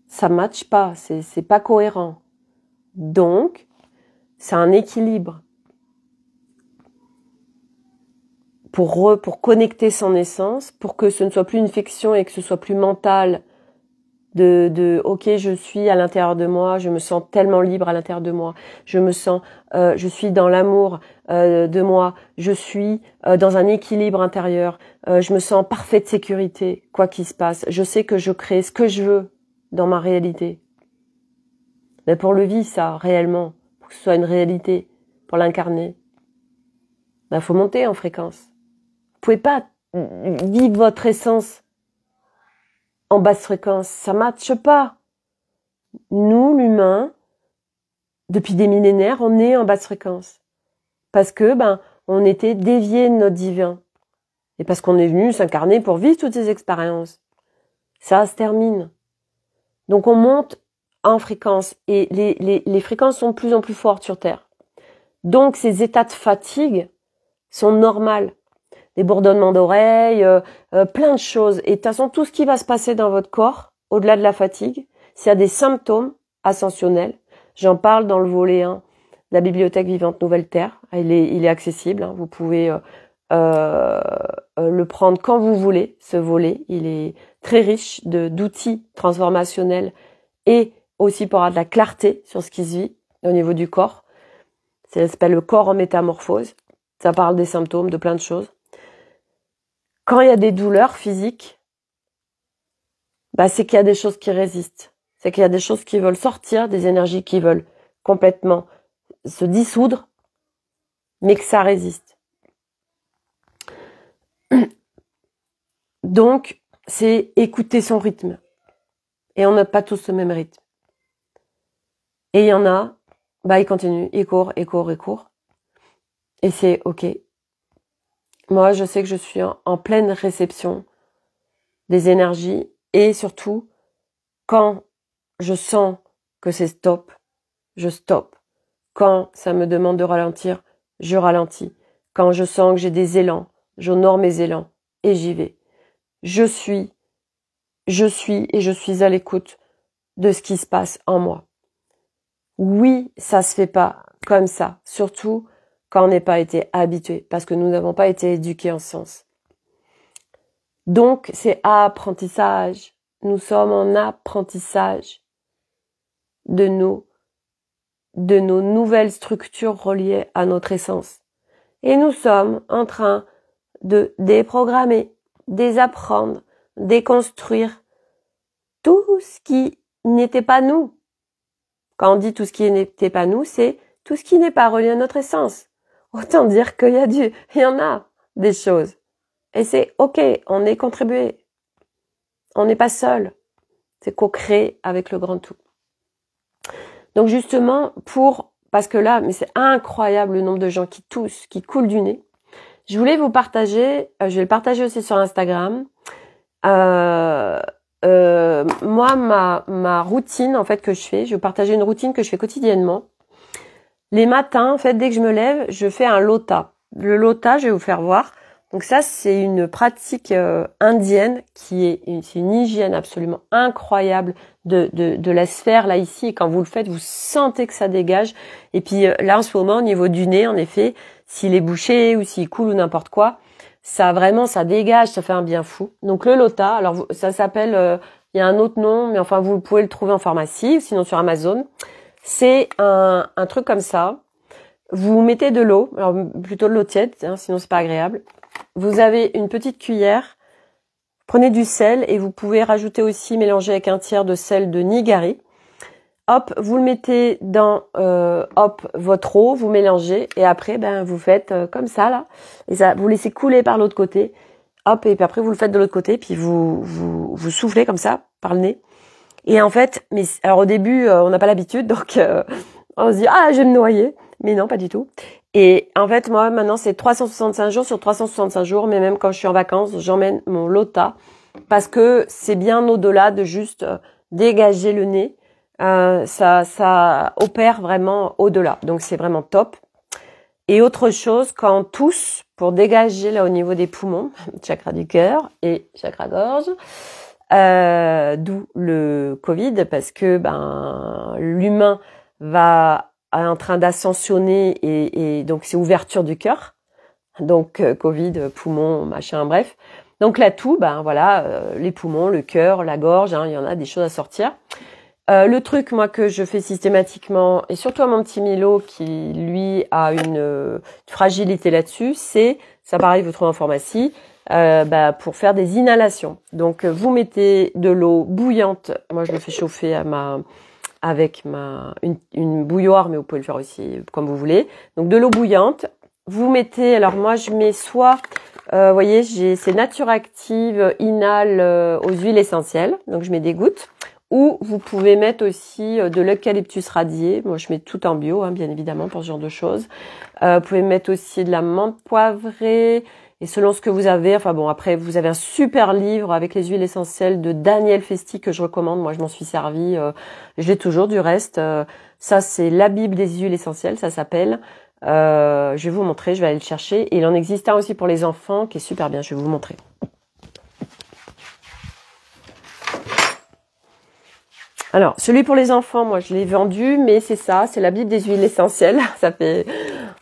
Ça matche pas, c'est pas cohérent. Donc, c'est un équilibre. Pour connecter son essence, pour que ce ne soit plus une fiction et que ce soit plus mental, ok, je suis à l'intérieur de moi, je me sens tellement libre à l'intérieur de moi, je suis dans l'amour de moi, je suis dans un équilibre intérieur, je me sens en parfaite sécurité, quoi qu'il se passe, je sais que je crée ce que je veux dans ma réalité. Mais pour le vivre ça, réellement, pour que ce soit une réalité, pour l'incarner, faut monter en fréquence. Vous pouvez pas vivre votre essence en basse fréquence, ça matche pas. Nous, l'humain, depuis des millénaires, on est en basse fréquence. Parce que, on était déviés de notre divin. Et parce qu'on est venu s'incarner pour vivre toutes ces expériences. Ça se termine. Donc on monte en fréquence. Et les fréquences sont de plus en plus fortes sur Terre. Donc ces états de fatigue sont normaux. Des bourdonnements d'oreilles, plein de choses. Et de toute façon, tout ce qui va se passer dans votre corps, au-delà de la fatigue, s'il y a des symptômes ascensionnels, j'en parle dans le volet 1 de la Bibliothèque Vivante Nouvelle Terre. Il est accessible, vous pouvez le prendre quand vous voulez, ce volet. Il est très riche d'outils transformationnels et aussi pour avoir de la clarté sur ce qui se vit au niveau du corps. Ça s'appelle le corps en métamorphose. Ça parle des symptômes, de plein de choses. Quand il y a des douleurs physiques, c'est qu'il y a des choses qui résistent. C'est qu'il y a des choses qui veulent sortir, des énergies qui veulent complètement se dissoudre, mais que ça résiste. Donc, c'est écouter son rythme. Et on n'a pas tous le même rythme. Et il y en a, ils continuent, ils courent. Et c'est ok. Moi, je sais que je suis en pleine réception des énergies. Et surtout, quand je sens que c'est stop, je stoppe. Quand ça me demande de ralentir, je ralentis. Quand je sens que j'ai des élans, j'honore mes élans et j'y vais. Je suis à l'écoute de ce qui se passe en moi. Oui, ça se fait pas comme ça, surtout quand on n'est pas été habitué, parce que nous n'avons pas été éduqués en sens. Donc, c'est apprentissage. Nous sommes en apprentissage de nos nouvelles structures reliées à notre essence. Et nous sommes en train de déprogrammer, désapprendre, déconstruire tout ce qui n'était pas nous. Quand on dit tout ce qui n'était pas nous, c'est tout ce qui n'est pas relié à notre essence. Autant dire qu'il y en a des choses. Et c'est ok, on est contribué. On n'est pas seul. C'est co-créer avec le grand tout. Donc justement, parce que là, mais c'est incroyable le nombre de gens qui toussent, qui coulent du nez. Je voulais vous partager, je vais le partager aussi sur Instagram. Moi, ma routine en fait que je fais, je vais vous partager une routine que je fais quotidiennement. Les matins, en fait, dès que je me lève, je fais un lota. Le lota, je vais vous faire voir. Donc ça, c'est une pratique indienne c'est une hygiène absolument incroyable de la sphère là ici. Et quand vous le faites, vous sentez que ça dégage. Et puis là, en ce moment, au niveau du nez, en effet, s'il est bouché ou s'il coule ou n'importe quoi, ça dégage, ça fait un bien fou. Donc le lota, alors ça s'appelle, il y a un autre nom, mais enfin vous pouvez le trouver en pharmacie, sinon sur Amazon. C'est un truc comme ça. Vous mettez de l'eau, alors plutôt de l'eau tiède, sinon c'est pas agréable. Vous avez une petite cuillère, prenez du sel et vous pouvez rajouter aussi, mélanger avec un tiers de sel de Nigari. Hop, vous le mettez dans votre eau, vous mélangez et après vous faites comme ça là. Et ça, vous laissez couler par l'autre côté. Hop, et puis après vous le faites de l'autre côté, puis vous soufflez comme ça par le nez. Et en fait, alors au début, on n'a pas l'habitude, donc on se dit je vais me noyer, mais non, pas du tout. Et en fait, moi maintenant c'est 365 jours sur 365 jours, mais même quand je suis en vacances, j'emmène mon lota parce que c'est bien au-delà de juste dégager le nez. Ça opère vraiment au-delà, donc c'est vraiment top. Et autre chose, quand on tousse pour dégager là au niveau des poumons, chakra du cœur et chakra gorge. D'où le Covid, parce que l'humain est en train d'ascensionner et donc c'est ouverture du cœur. Donc Covid, poumons, machin, bref. Donc là tout, les poumons, le cœur, la gorge, il y en a des choses à sortir. Le truc moi que je fais systématiquement et surtout à mon petit Milo qui lui a une fragilité là-dessus, c'est ça pareil vous trouvez en pharmacie. Pour faire des inhalations. Donc vous mettez de l'eau bouillante. Moi je le fais chauffer avec une bouilloire, mais vous pouvez le faire aussi comme vous voulez. Donc de l'eau bouillante. Vous mettez, alors moi je mets soit, vous voyez, c'est Nature Active Inhale aux huiles essentielles. Donc je mets des gouttes. Ou vous pouvez mettre aussi de l'eucalyptus radié. Moi je mets tout en bio, bien évidemment pour ce genre de choses. Vous pouvez mettre aussi de la menthe poivrée. Et selon ce que vous avez, après vous avez un super livre avec les huiles essentielles de Daniel Festi que je recommande. Moi je m'en suis servi, je l'ai toujours du reste. Ça c'est la Bible des huiles essentielles, ça s'appelle. Je vais vous montrer, je vais aller le chercher. Et il en existe un aussi pour les enfants qui est super bien, je vais vous montrer. Alors, celui pour les enfants, moi, je l'ai vendu, mais c'est ça, c'est la Bible des huiles essentielles. Ça fait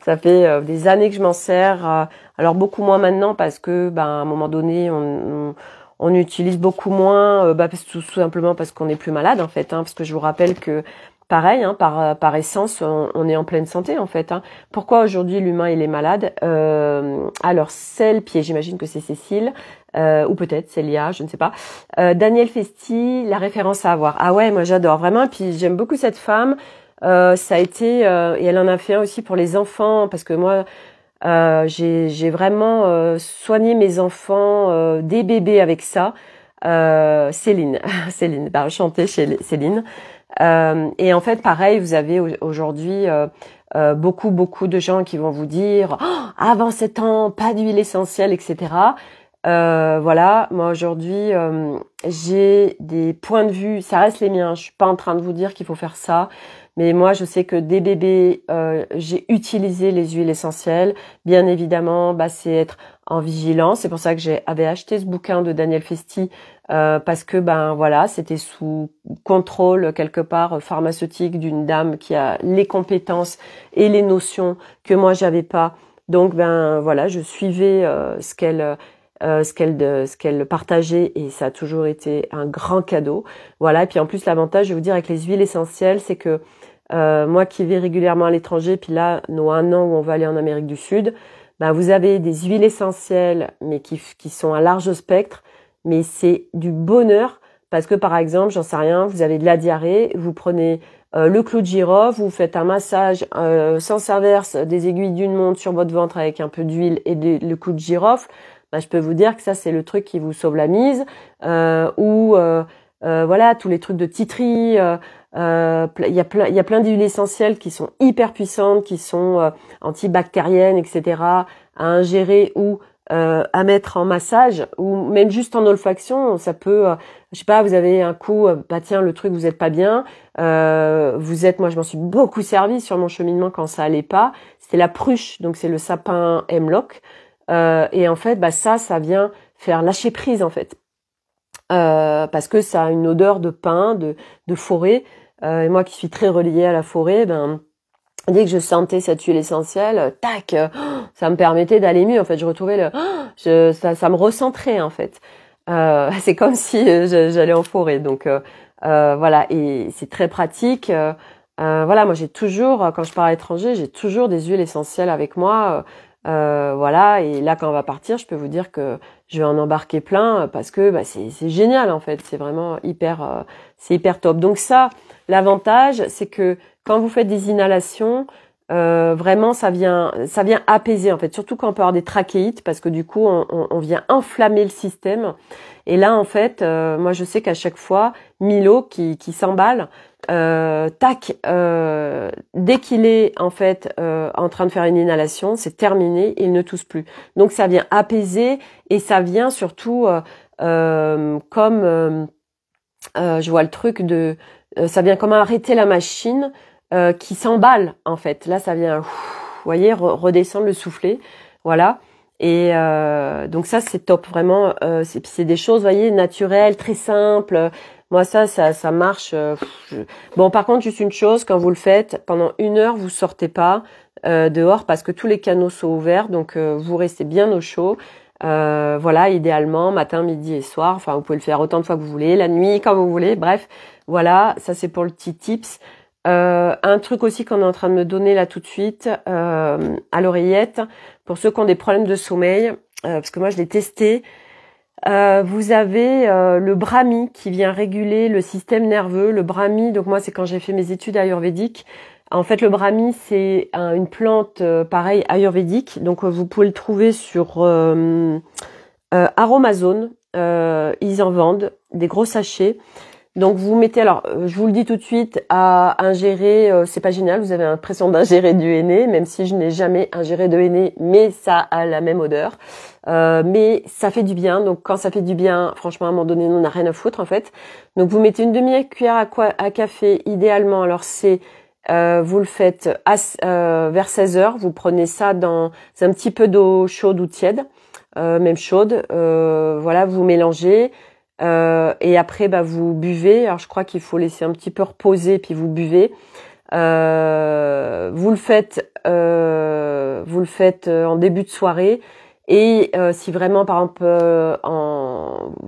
des années que je m'en sers. Alors, beaucoup moins maintenant parce que, à un moment donné, on on utilise beaucoup moins, tout simplement parce qu'on est plus malade en fait, parce que je vous rappelle que pareil, par essence, on est en pleine santé en fait. Pourquoi aujourd'hui l'humain il est malade? Alors c'est le pied, j'imagine que c'est Cécile, ou peut-être Célia, je ne sais pas. Daniel Festi, la référence à avoir. Ah ouais, moi j'adore vraiment. Puis j'aime beaucoup cette femme. Ça a été, et elle en a fait un aussi pour les enfants, parce que moi j'ai vraiment soigné mes enfants des bébés avec ça. Céline, Céline, enchantée chez Céline. Et en fait, pareil, vous avez aujourd'hui beaucoup de gens qui vont vous dire avant 7 ans, pas d'huile essentielle, etc. Voilà, moi aujourd'hui, j'ai des points de vue, ça reste les miens. Je suis pas en train de vous dire qu'il faut faire ça. Mais moi, je sais que dès bébé, j'ai utilisé les huiles essentielles. Bien évidemment, c'est être en vigilance. C'est pour ça que j'avais acheté ce bouquin de Daniel Festi, parce que voilà, c'était sous contrôle quelque part pharmaceutique d'une dame qui a les compétences et les notions que moi j'avais pas. Donc voilà, je suivais ce qu'elle partageait, et ça a toujours été un grand cadeau. Voilà, et puis en plus l'avantage, je vais vous dire, avec les huiles essentielles, c'est que moi qui vais régulièrement à l'étranger, puis là, nos 1 an où on va aller en Amérique du Sud, vous avez des huiles essentielles, mais qui sont à large spectre, mais c'est du bonheur, parce que par exemple, j'en sais rien, vous avez de la diarrhée, vous prenez le clou de girofle, vous faites un massage sans inverse des aiguilles d'une montre sur votre ventre avec un peu d'huile et le clou de girofle, je peux vous dire que ça c'est le truc qui vous sauve la mise, ou voilà, tous les trucs de titri, il y a plein d'huiles essentielles qui sont hyper puissantes, qui sont antibactériennes, etc. à ingérer ou à mettre en massage, ou même juste en olfaction. Ça peut, je sais pas, vous avez un coup, tiens, le truc, vous êtes pas bien, moi je m'en suis beaucoup servi sur mon cheminement quand ça allait pas. C'était la pruche, donc c'est le sapin hemlock, et en fait, ça vient faire lâcher prise en fait. Parce que ça a une odeur de pin, de forêt. Et moi qui suis très reliée à la forêt, dès que je sentais cette huile essentielle, tac, ça me permettait d'aller mieux. En fait, je retrouvais ça me recentrait en fait. C'est comme si j'allais en forêt. Donc voilà, et c'est très pratique. Voilà, moi j'ai toujours, quand je pars à l'étranger, j'ai toujours des huiles essentielles avec moi. Voilà, et là quand on va partir, je peux vous dire que je vais en embarquer plein, parce que c'est génial en fait, c'est vraiment c'est hyper top. Donc ça, l'avantage, c'est que quand vous faites des inhalations, vraiment ça vient apaiser en fait, surtout quand on peut avoir des trachéites, parce que du coup on vient enflammer le système. Et là en fait, moi je sais qu'à chaque fois, Milo qui s'emballe, dès qu'il est en fait en train de faire une inhalation, c'est terminé, il ne tousse plus. Donc ça vient apaiser, et ça vient surtout comme je vois le truc ça vient comme arrêter la machine qui s'emballe en fait. Là ça vient, vous voyez, redescendre le soufflet, voilà. Et donc ça c'est top vraiment. C'est des choses, vous voyez, naturelles, très simples. Moi ça marche. Bon, par contre, juste une chose, quand vous le faites, pendant 1 heure, vous sortez pas dehors, parce que tous les canaux sont ouverts, donc vous restez bien au chaud. Voilà, idéalement, matin, midi et soir. Enfin, vous pouvez le faire autant de fois que vous voulez, la nuit, quand vous voulez. Bref, voilà, ça c'est pour le petit tips. Un truc aussi qu'on est en train de me donner là tout de suite, à l'oreillette, pour ceux qui ont des problèmes de sommeil, parce que moi je l'ai testé. Vous avez le brahmi qui vient réguler le système nerveux. Le brahmi, donc moi c'est quand j'ai fait mes études ayurvédiques. En fait, le brahmi c'est une plante pareil ayurvédique. Donc vous pouvez le trouver sur Aromazone. Ils en vendent des gros sachets. Donc vous mettez, alors je vous le dis tout de suite, à ingérer, c'est pas génial, vous avez l'impression d'ingérer du henné, même si je n'ai jamais ingéré de henné, mais ça a la même odeur. Mais ça fait du bien, donc quand ça fait du bien, franchement à un moment donné, on n'a rien à foutre en fait. Donc vous mettez une demi-cuillère à café, idéalement, alors vous le faites vers 16h, vous prenez ça c'est un petit peu d'eau chaude ou tiède, même chaude, voilà, vous mélangez. Et après vous buvez. Alors je crois qu'il faut laisser un petit peu reposer, puis vous buvez. Vous le faites en début de soirée, et si vraiment par exemple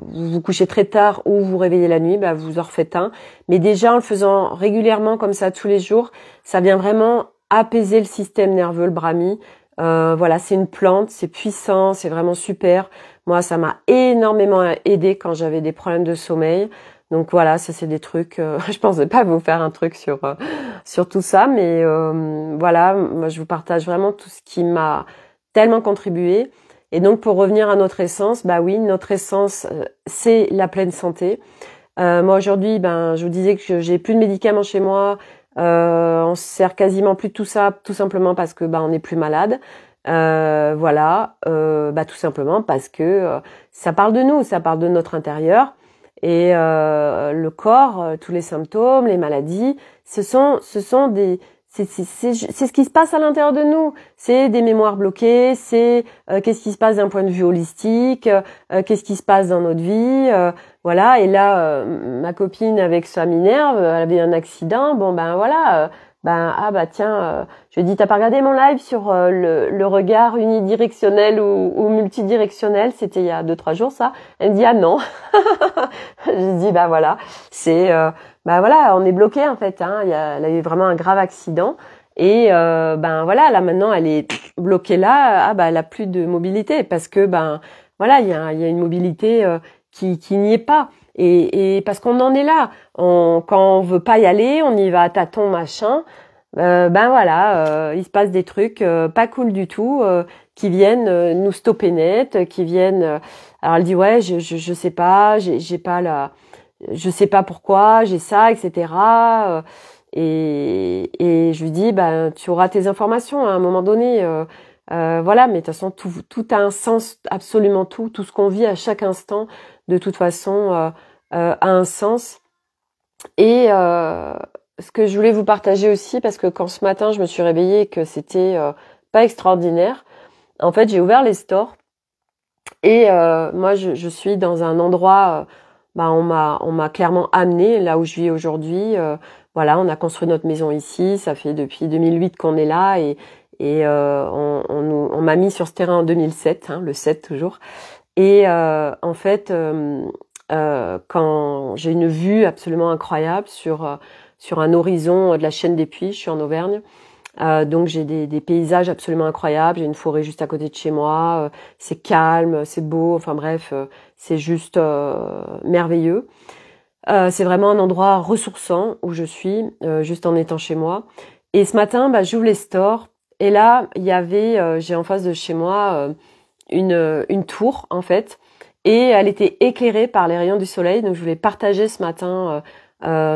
vous vous couchez très tard ou vous réveillez la nuit, bah, vous en refaites un. Mais déjà, en le faisant régulièrement comme ça tous les jours, ça vient vraiment apaiser le système nerveux, le brahmi. Voilà, c'est une plante, c'est puissant, c'est vraiment super. Moi, ça m'a énormément aidé quand j'avais des problèmes de sommeil. Donc voilà, ça c'est des trucs. Je pensais pas vous faire un truc sur tout ça, mais voilà, moi je vous partage vraiment tout ce qui m'a tellement contribué. Et donc pour revenir à notre essence, bah oui, notre essence c'est la pleine santé. Moi aujourd'hui, ben je vous disais que j'ai plus de médicaments chez moi. On se sert quasiment plus de tout ça, tout simplement parce que on n'est plus malade. Voilà, tout simplement parce que ça parle de nous, ça parle de notre intérieur. Et le corps, tous les symptômes, les maladies, ce sont c'est ce qui se passe à l'intérieur de nous. C'est des mémoires bloquées, c'est qu'est-ce qui se passe d'un point de vue holistique, qu'est-ce qui se passe dans notre vie, voilà. Et là, ma copine avec sa minerve, elle avait un accident. Bon voilà. Je lui ai dit, t'as pas regardé mon live sur le regard unidirectionnel ou multidirectionnel? C'était il y a 2-3 jours, ça. Elle me dit, ah non. J'ai dit, voilà, c'est, voilà, on est bloqué en fait. Hein. Elle a eu vraiment un grave accident et voilà, là maintenant, elle est bloquée là. Elle a plus de mobilité parce que voilà, il y a une mobilité qui n'y est pas. Et parce qu'on en est là, quand on veut pas y aller, on y va à tâtons, machin. Voilà, il se passe des trucs pas cool du tout qui viennent nous stopper net, qui viennent. Alors elle dit ouais, je sais pas, j'ai pas je sais pas pourquoi, j'ai ça, etc. Et je lui dis tu auras tes informations à un moment donné. Voilà, mais de toute façon tout a un sens, absolument tout ce qu'on vit à chaque instant, de toute façon a un sens. Et ce que je voulais vous partager aussi, parce que quand ce matin je me suis réveillée et que c'était pas extraordinaire, en fait j'ai ouvert les stores et moi je suis dans un endroit, on m'a clairement amené là où je vis aujourd'hui. Voilà, on a construit notre maison ici, ça fait depuis 2008 qu'on est là et on m'a mis sur ce terrain en 2007, hein, le 7 toujours. Et en fait, quand j'ai une vue absolument incroyable sur un horizon de la chaîne des Puys, je suis en Auvergne, donc j'ai des paysages absolument incroyables. J'ai une forêt juste à côté de chez moi, c'est calme, c'est beau. Enfin bref, c'est juste merveilleux. C'est vraiment un endroit ressourçant où je suis, juste en étant chez moi. Et ce matin, j'ouvre les stores et là il y avait, j'ai en face de chez moi une tour en fait. Et elle était éclairée par les rayons du soleil. Donc je voulais partager ce matin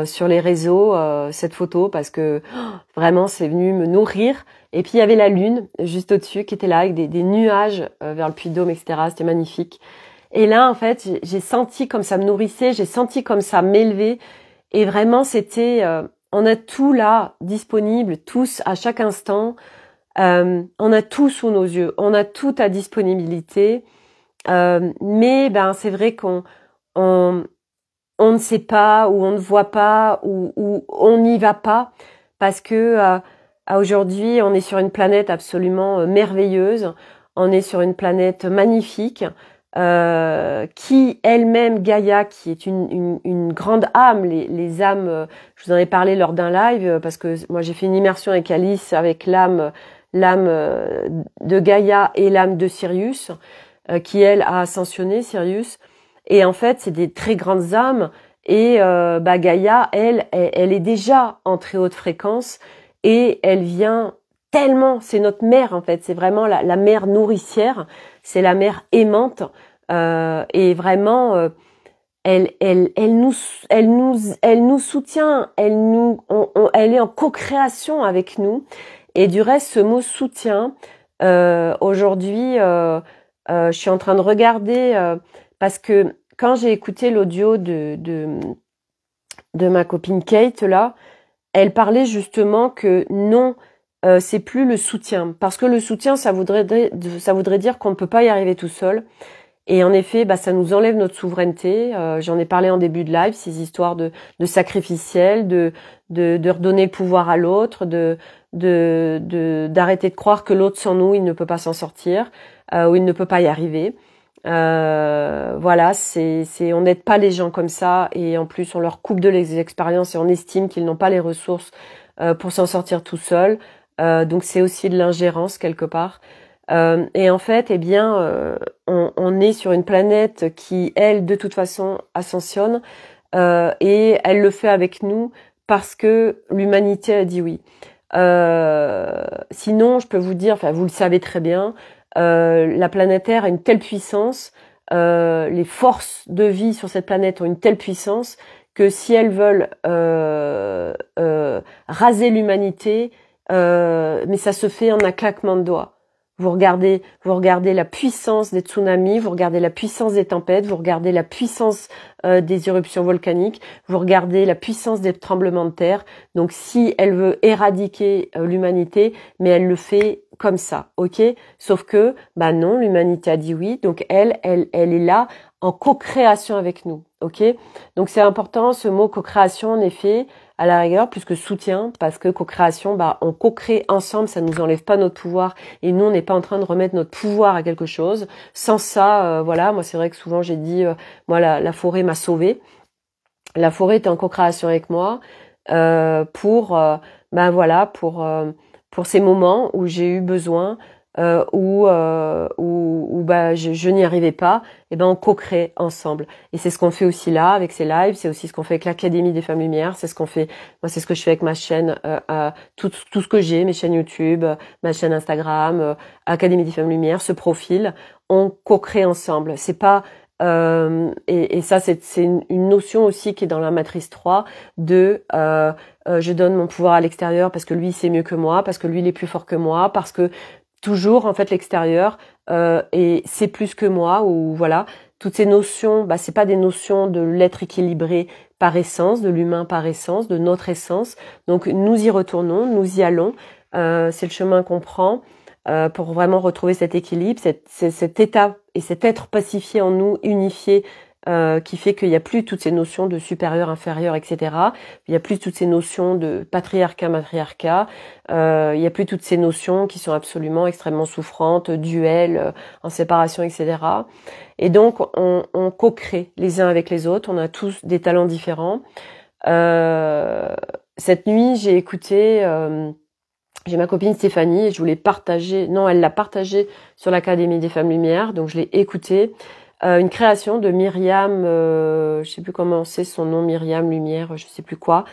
sur les réseaux cette photo parce que vraiment c'est venu me nourrir. Et puis il y avait la lune juste au-dessus qui était là avec des nuages vers le Puy-de-Dôme, etc. C'était magnifique. Et là en fait j'ai senti comme ça me nourrissait, j'ai senti comme ça m'élevait. Et vraiment c'était, on a tout là disponible, tous à chaque instant. On a tout sous nos yeux, on a tout à disponibilité. Mais c'est vrai qu'on ne sait pas ou on ne voit pas ou on n'y va pas parce que aujourd'hui on est sur une planète absolument merveilleuse, on est sur une planète magnifique qui elle-même Gaïa, qui est une grande âme, les âmes, je vous en ai parlé lors d'un live parce que moi j'ai fait une immersion avec Alice avec l'âme de Gaïa et l'âme de Sirius. Qui elle a ascensionné, Sirius, et en fait c'est des très grandes âmes et Gaïa elle est déjà en très haute fréquence et elle vient tellement, c'est notre mère en fait, c'est vraiment la mère nourricière, c'est la mère aimante et vraiment elle nous soutient, elle est en co-création avec nous et du reste ce mot soutien aujourd'hui je suis en train de regarder parce que quand j'ai écouté l'audio de ma copine Kate là, elle parlait justement que non, c'est plus le soutien parce que le soutien ça voudrait dire qu'on ne peut pas y arriver tout seul. Et en effet, ça nous enlève notre souveraineté. J'en ai parlé en début de live, ces histoires de sacrificiel, de redonner le pouvoir à l'autre, d'arrêter de croire que l'autre sans nous, il ne peut pas s'en sortir ou il ne peut pas y arriver. Voilà, on n'aide pas les gens comme ça, et en plus on leur coupe de l'expérience et on estime qu'ils n'ont pas les ressources pour s'en sortir tout seuls. Donc c'est aussi de l'ingérence quelque part. Et en fait, eh bien, on est sur une planète qui, elle, de toute façon, ascensionne, et elle le fait avec nous parce que l'humanité a dit oui. Sinon, je peux vous dire, enfin, vous le savez très bien, la planète Terre a une telle puissance, les forces de vie sur cette planète ont une telle puissance que si elles veulent raser l'humanité, mais ça se fait en un claquement de doigts. Vous regardez la puissance des tsunamis, vous regardez la puissance des tempêtes, vous regardez la puissance des éruptions volcaniques, vous regardez la puissance des tremblements de terre. Donc si elle veut éradiquer l'humanité, mais elle le fait comme ça, ok? Sauf que, bah non, l'humanité a dit oui, donc elle est là en co-création avec nous, ok? Donc c'est important ce mot co-création en effet, à la rigueur, plus que soutien, parce que co-création, bah on co-crée ensemble, ça nous enlève pas notre pouvoir, et nous on n'est pas en train de remettre notre pouvoir à quelque chose. Sans ça, voilà, moi c'est vrai que souvent j'ai dit, moi la forêt m'a sauvée. La forêt était en co-création avec moi ben voilà, pour ces moments où j'ai eu besoin, où bah je n'y arrivais pas, et ben on co-crée ensemble. Et c'est ce qu'on fait aussi là avec ces lives, c'est aussi ce qu'on fait avec l'Académie des Femmes Lumière, c'est ce qu'on fait, moi c'est ce que je fais avec ma chaîne, tout ce que j'ai, mes chaînes YouTube, ma chaîne Instagram, Académie des Femmes Lumière, ce profil, on co-crée ensemble. C'est pas et ça c'est une notion aussi qui est dans la matrice 3 de je donne mon pouvoir à l'extérieur parce que lui c'est mieux que moi, parce que lui il est plus fort que moi, parce que toujours en fait l'extérieur et c'est plus que moi, ou voilà, toutes ces notions, bah c'est pas des notions de l'être équilibré par essence, de l'humain par essence, de notre essence. Donc nous y retournons, nous y allons, c'est le chemin qu'on prend pour vraiment retrouver cet équilibre, cet état et cet être pacifié en nous, unifié, qui fait qu'il n'y a plus toutes ces notions de supérieur, inférieur, etc. Il n'y a plus toutes ces notions de patriarcat, matriarcat. Il n'y a plus toutes ces notions qui sont absolument extrêmement souffrantes, duel, en séparation, etc. Et donc, on co-crée les uns avec les autres. On a tous des talents différents. Cette nuit, j'ai écouté... j'ai ma copine Stéphanie et je voulais partager, non, elle l'a partagé sur l'Académie des Femmes Lumière, donc je l'ai écouté. Une création de Myriam, je sais plus comment c'est son nom, Myriam Lumière, je sais plus quoi.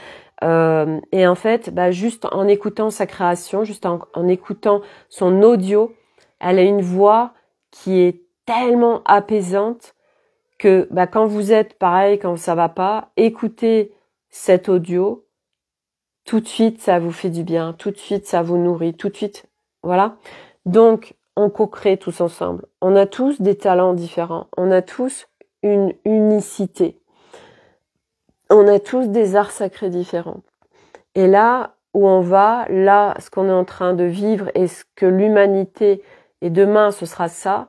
Et en fait, bah, juste en écoutant sa création, juste en écoutant son audio, elle a une voix qui est tellement apaisante que bah, quand vous êtes pareil, quand ça va pas, écoutez cet audio. Tout de suite, ça vous fait du bien. Tout de suite, ça vous nourrit. Tout de suite, voilà. Donc, on co-crée tous ensemble. On a tous des talents différents. On a tous une unicité. On a tous des arts sacrés différents. Et là où on va, là, ce qu'on est en train de vivre et ce que l'humanité, et demain, ce sera ça,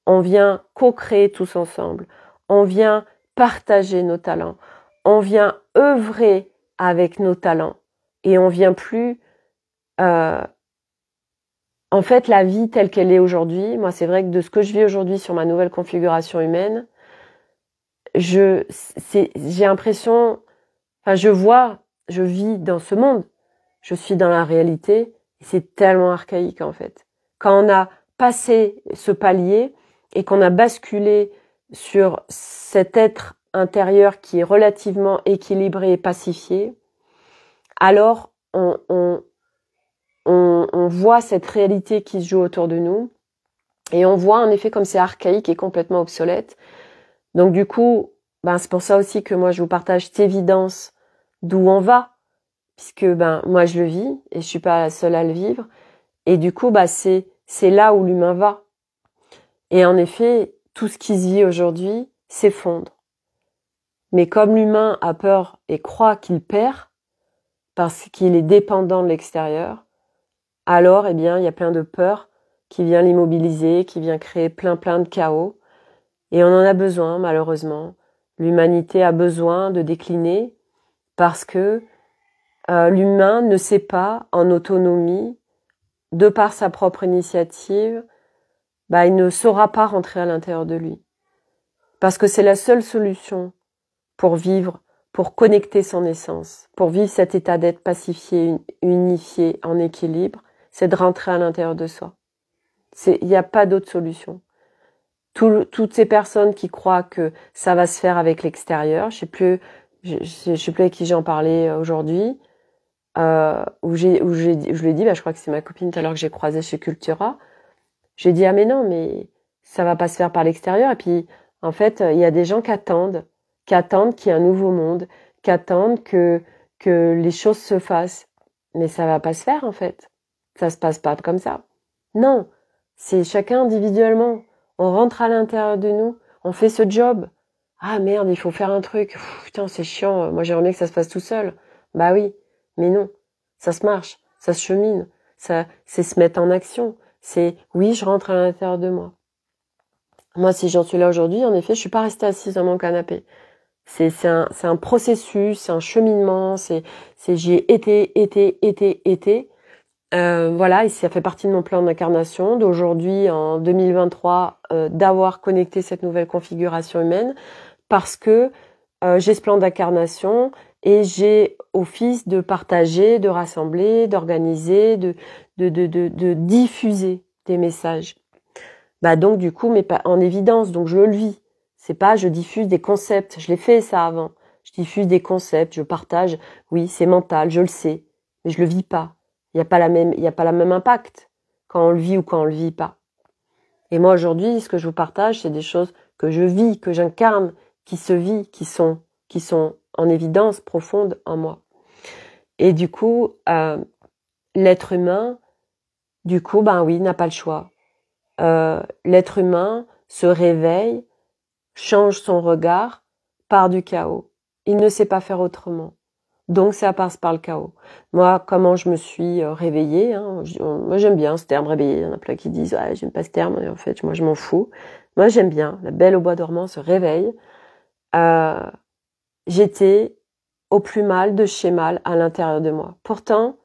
on vient co-créer tous ensemble. On vient partager nos talents. On vient œuvrer avec nos talents. Et on vient plus... en fait, la vie telle qu'elle est aujourd'hui, moi c'est vrai que de ce que je vis aujourd'hui sur ma nouvelle configuration humaine, j'ai l'impression... Enfin, je vis dans ce monde. Je suis dans la réalité. Et c'est tellement archaïque en fait. Quand on a passé ce palier et qu'on a basculé sur cet être intérieur qui est relativement équilibré et pacifié, alors on voit cette réalité qui se joue autour de nous et on voit en effet comme c'est archaïque et complètement obsolète. Donc du coup, ben c'est pour ça aussi que moi je vous partage cette évidence d'où on va, puisque ben moi je le vis et je suis pas la seule à le vivre. Et du coup, bah c'est là où l'humain va. Et en effet, tout ce qui se vit aujourd'hui s'effondre. Mais comme l'humain a peur et croit qu'il perd, parce qu'il est dépendant de l'extérieur, alors, eh bien, il y a plein de peur qui vient l'immobiliser, qui vient créer plein de chaos. Et on en a besoin, malheureusement. L'humanité a besoin de décliner parce que l'humain ne sait pas, en autonomie, de par sa propre initiative, bah, il ne saura pas rentrer à l'intérieur de lui. Parce que c'est la seule solution pour vivre, pour connecter son essence, pour vivre cet état d'être pacifié, unifié, en équilibre, c'est de rentrer à l'intérieur de soi. Il n'y a pas d'autre solution. Toutes ces personnes qui croient que ça va se faire avec l'extérieur, je sais plus avec qui j'en parlais aujourd'hui, où je lui ai dit, bah, je crois que c'est ma copine tout à l'heure que j'ai croisée chez Cultura. J'ai dit, ah mais non, mais ça va pas se faire par l'extérieur. Et puis, en fait, il y a des gens qui attendent qu'il y ait un nouveau monde, qui attendent que les choses se fassent. Mais ça va pas se faire, en fait. Ça se passe pas comme ça. Non, c'est chacun individuellement. On rentre à l'intérieur de nous, on fait ce job. Ah merde, il faut faire un truc. Putain, c'est chiant. Moi, j'aimerais bien que ça se fasse tout seul. Bah oui, mais non. Ça se marche, ça se chemine, c'est se mettre en action. C'est, oui, je rentre à l'intérieur de moi. Moi, si j'en suis là aujourd'hui, en effet, je suis pas restée assise dans mon canapé. C'est un processus, c'est un cheminement, j'y ai été. Voilà, et ça fait partie de mon plan d'incarnation d'aujourd'hui, en 2023, d'avoir connecté cette nouvelle configuration humaine, parce que j'ai ce plan d'incarnation et j'ai office de partager, de rassembler, d'organiser, de diffuser des messages. Bah donc du coup, mais pas en évidence, donc je le vis. C'est pas je diffuse des concepts, je l'ai fait ça avant. Je diffuse des concepts, je partage. Oui, c'est mental, je le sais, mais je le vis pas. Il y a pas la même impact quand on le vit ou quand on le vit pas. Et moi aujourd'hui, ce que je vous partage, c'est des choses que je vis, que j'incarne, qui se vit, qui sont en évidence profonde en moi. Et du coup, l'être humain, du coup, ben oui, n'a pas le choix. L'être humain se réveille, change son regard, part du chaos. Il ne sait pas faire autrement. Donc ça passe par le chaos. Moi, comment je me suis réveillée, hein, moi j'aime bien ce terme réveillé. Il y en a plein qui disent ouais, j'aime pas ce terme, et en fait moi je m'en fous. Moi j'aime bien. La belle au bois dormant se réveille. J'étais au plus mal de chez mal à l'intérieur de moi. Pourtant,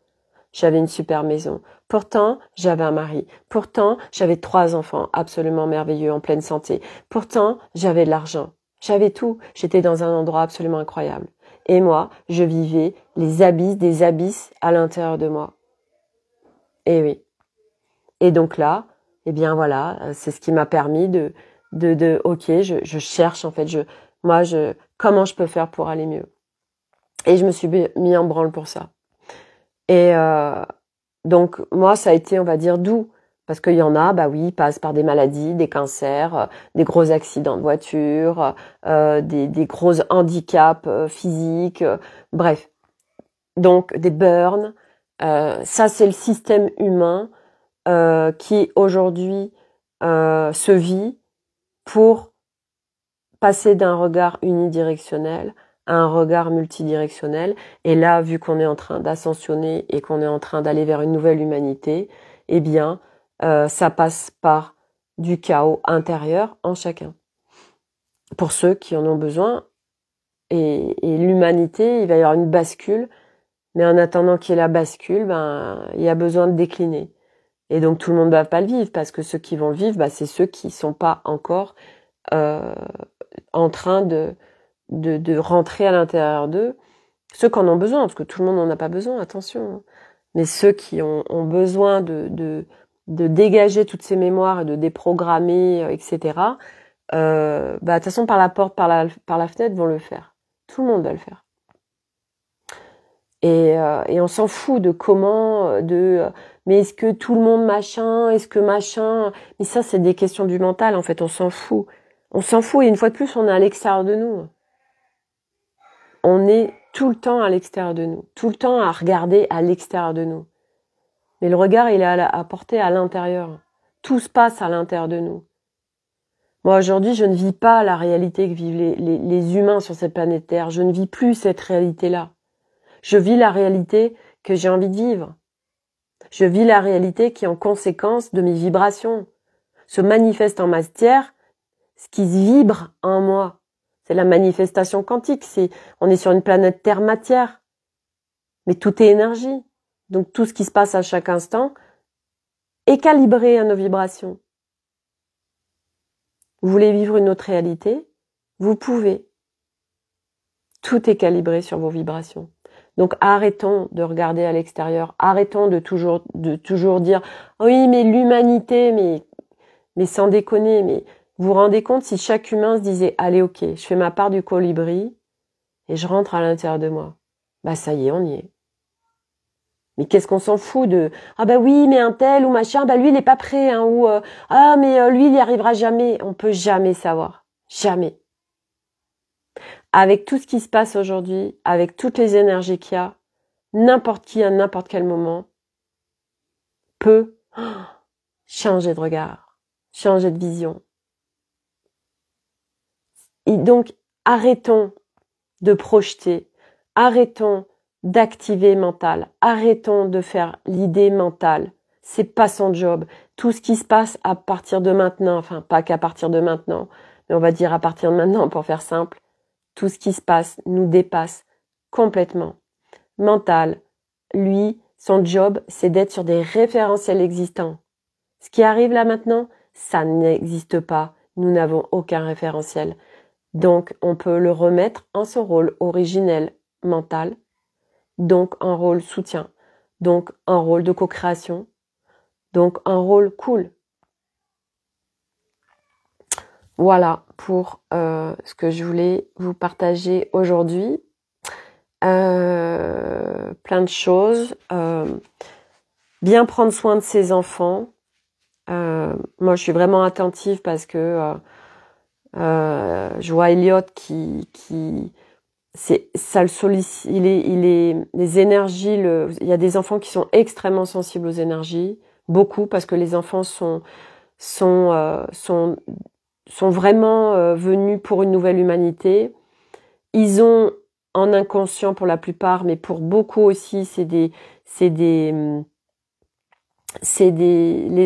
j'avais une super maison. Pourtant, j'avais un mari. Pourtant, j'avais 3 enfants absolument merveilleux, en pleine santé. Pourtant, j'avais de l'argent. J'avais tout. J'étais dans un endroit absolument incroyable. Et moi, je vivais les abysses des abysses à l'intérieur de moi. Et oui. Et donc là, eh bien voilà, c'est ce qui m'a permis ok, je cherche en fait, comment je peux faire pour aller mieux. Et je me suis mis en branle pour ça. Et donc moi, ça a été, on va dire, doux. Parce qu'il y en a, bah oui, ils passent par des maladies, des cancers, des gros accidents de voiture, des gros handicaps physiques, bref. Donc des burns. Ça, c'est le système humain qui aujourd'hui se vit pour passer d'un regard unidirectionnel à un regard multidirectionnel. Et là, vu qu'on est en train d'ascensionner et qu'on est en train d'aller vers une nouvelle humanité, eh bien, ça passe par du chaos intérieur en chacun. Pour ceux qui en ont besoin, et l'humanité, il va y avoir une bascule, mais en attendant qu'il y ait la bascule, ben, il y a besoin de décliner. Et donc tout le monde ne va pas le vivre, parce que ceux qui vont le vivre, bah, c'est ceux qui sont pas encore en train de rentrer à l'intérieur d'eux. Ceux qui en ont besoin, parce que tout le monde n'en a pas besoin, attention. Mais ceux qui ont besoin de dégager toutes ces mémoires et de déprogrammer, etc., bah, de toute façon, par la porte, par la fenêtre, vont le faire. Tout le monde va le faire. Et on s'en fout de comment, mais est-ce que tout le monde machin, est-ce que machin, mais ça c'est des questions du mental en fait, on s'en fout. On s'en fout et une fois de plus on est à l'extérieur de nous. On est tout le temps à l'extérieur de nous, tout le temps à regarder à l'extérieur de nous. Mais le regard il est à porter à l'intérieur. Tout se passe à l'intérieur de nous. Moi aujourd'hui je ne vis pas la réalité que vivent les humains sur cette planète Terre, je ne vis plus cette réalité-là. Je vis la réalité que j'ai envie de vivre. Je vis la réalité qui, en conséquence de mes vibrations, se manifeste en matière, ce qui vibre en moi. C'est la manifestation quantique. On est sur une planète Terre-matière. Mais tout est énergie. Donc tout ce qui se passe à chaque instant est calibré à nos vibrations. vous voulez vivre une autre réalité, vous pouvez. Tout est calibré sur vos vibrations. Donc arrêtons de regarder à l'extérieur, arrêtons de toujours dire oui mais l'humanité, mais sans déconner, mais vous vous rendez compte si chaque humain se disait allez ok, je fais ma part du colibri et je rentre à l'intérieur de moi. Bah ça y est, on y est. Mais qu'est-ce qu'on s'en fout de ah bah oui mais un tel ou machin, bah lui il est pas prêt hein, ou ah mais lui il y arrivera jamais. On peut jamais savoir, jamais. Avec tout ce qui se passe aujourd'hui, avec toutes les énergies qu'il y a, n'importe qui à n'importe quel moment peut changer de regard, changer de vision. Et donc arrêtons de projeter, arrêtons d'activer mental, arrêtons de faire l'idée mentale. C'est pas son job. Tout ce qui se passe à partir de maintenant, enfin pas qu'à partir de maintenant, mais on va dire à partir de maintenant pour faire simple, tout ce qui se passe nous dépasse complètement. Mental, lui, son job, c'est d'être sur des référentiels existants. Ce qui arrive là maintenant, ça n'existe pas. Nous n'avons aucun référentiel. Donc, on peut le remettre en son rôle originel, mental, donc en rôle soutien, donc en rôle de co-création, donc un rôle cool. Voilà pour ce que je voulais vous partager aujourd'hui. Plein de choses. Bien prendre soin de ses enfants. Moi, je suis vraiment attentive parce que je vois Elliot qui ça le sollicite. Les énergies. Il y a des enfants qui sont extrêmement sensibles aux énergies, beaucoup parce que les enfants sont vraiment venus pour une nouvelle humanité. Ils ont en inconscient pour la plupart, mais pour beaucoup aussi, les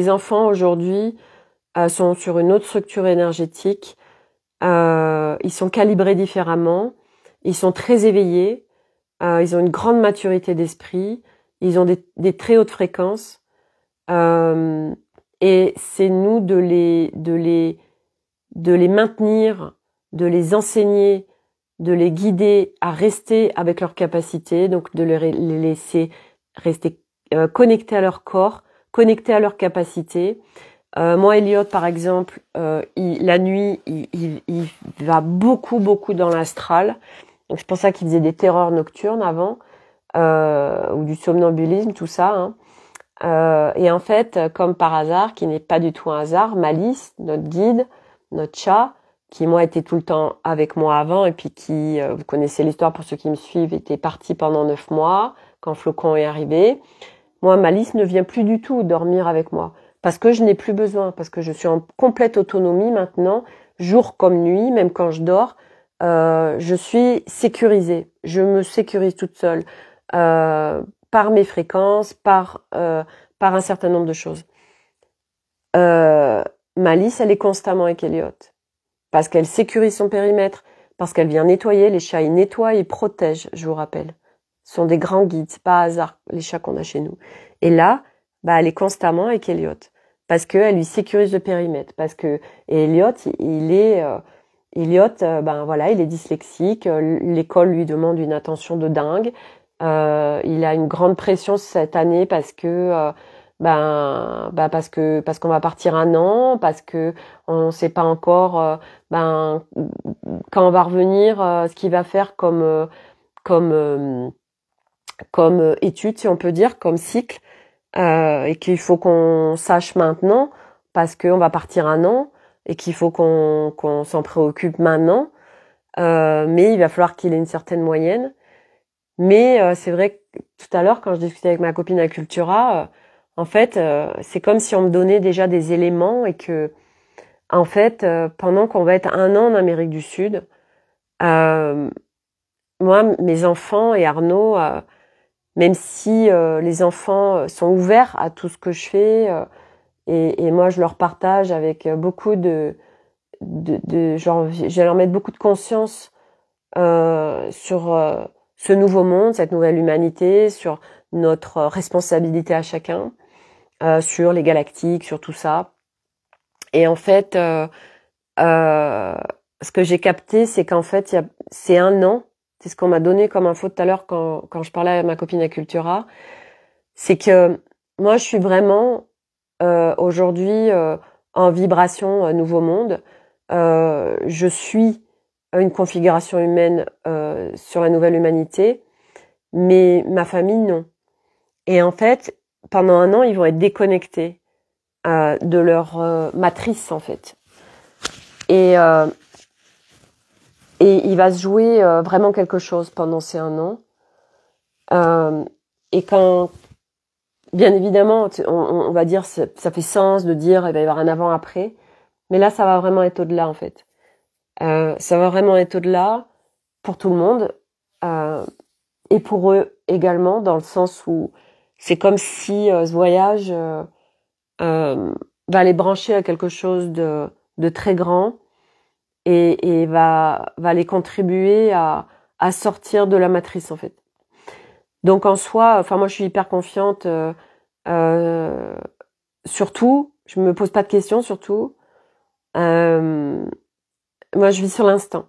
enfants aujourd'hui sont sur une autre structure énergétique. Ils sont calibrés différemment. Ils sont très éveillés. Ils ont une grande maturité d'esprit. Ils ont des très hautes fréquences. Et c'est nous de les maintenir, de les enseigner, de les guider à rester avec leurs capacités, donc de les laisser rester connectés à leur corps, connectés à leurs capacités. Moi, Elliot, par exemple, la nuit, il va beaucoup dans l'astral. Donc c'est pour ça qu'il faisait des terreurs nocturnes avant, ou du somnambulisme, tout ça. Hein. Et en fait, comme par hasard, qui n'est pas du tout un hasard, Malice, notre guide, notre chat, qui moi était tout le temps avec moi avant et puis qui, vous connaissez l'histoire pour ceux qui me suivent, était parti pendant 9 mois quand Flocon est arrivé. Moi, Malice ne vient plus du tout dormir avec moi parce que je n'ai plus besoin, parce que je suis en complète autonomie maintenant, jour comme nuit, même quand je dors, je suis sécurisée. Je me sécurise toute seule par mes fréquences, par un certain nombre de choses. Malice, elle est constamment avec Elliot. Parce qu'elle sécurise son périmètre, parce qu'elle vient nettoyer. Les chats, ils nettoient, ils protègent, je vous rappelle. Ce sont des grands guides, c'est pas hasard, les chats qu'on a chez nous. Et là, elle est constamment avec Elliot. Parce qu'elle lui sécurise le périmètre. Parce que Elliot, il est dyslexique. L'école lui demande une attention de dingue. Il a une grande pression cette année parce que parce qu'on va partir 1 an, parce que on sait pas encore quand on va revenir, ce qu'il va faire comme étude, si on peut dire, comme cycle, et qu'il faut qu'on sache maintenant parce qu'on va partir 1 an et qu'il faut qu'on s'en préoccupe maintenant, mais il va falloir qu'il ait une certaine moyenne. Mais c'est vrai que tout à l'heure quand je discutais avec ma copine à Cultura, en fait, c'est comme si on me donnait déjà des éléments et que, en fait, pendant qu'on va être 1 an en Amérique du Sud, moi, mes enfants et Arnaud, même si les enfants sont ouverts à tout ce que je fais, et moi je leur partage avec beaucoup genre, je vais leur mettre beaucoup de conscience sur ce nouveau monde, cette nouvelle humanité, sur notre responsabilité à chacun. Sur les galactiques, sur tout ça. Et en fait, ce que j'ai capté, c'est qu'en fait, c'est 1 an. C'est ce qu'on m'a donné comme info tout à l'heure quand je parlais à ma copine Acultura. C'est que moi, je suis vraiment aujourd'hui en vibration Nouveau Monde. Je suis une configuration humaine sur la nouvelle humanité, mais ma famille, non. Et en fait, pendant 1 an, ils vont être déconnectés de leur matrice, en fait. Et il va se jouer vraiment quelque chose pendant ces 1 an. Et quand, bien évidemment, on va dire, ça fait sens de dire il va y avoir un avant-après, mais là, ça va vraiment être au-delà, en fait. Ça va vraiment être au-delà pour tout le monde et pour eux également, dans le sens où c'est comme si ce voyage va les brancher à quelque chose de très grand et va les contribuer à sortir de la matrice, en fait. Donc en soi, enfin moi je suis hyper confiante. Surtout, je me pose pas de questions. Surtout, moi je vis sur l'instant.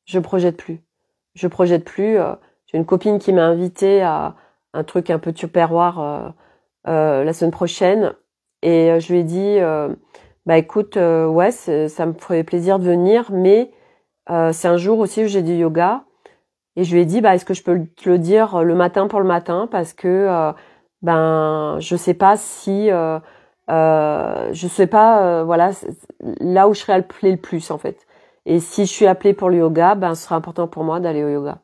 Je projette plus. J'ai une copine qui m'a invitée à un truc un peu tupperware la semaine prochaine, et je lui ai dit bah écoute, ouais, ça me ferait plaisir de venir, mais c'est un jour aussi où j'ai du yoga. Et je lui ai dit, bah, est-ce que je peux te le dire le matin pour le matin, parce que ben je sais pas si je sais pas voilà là où je serai appelée le plus, en fait. Et si je suis appelée pour le yoga, ben ce sera important pour moi d'aller au yoga.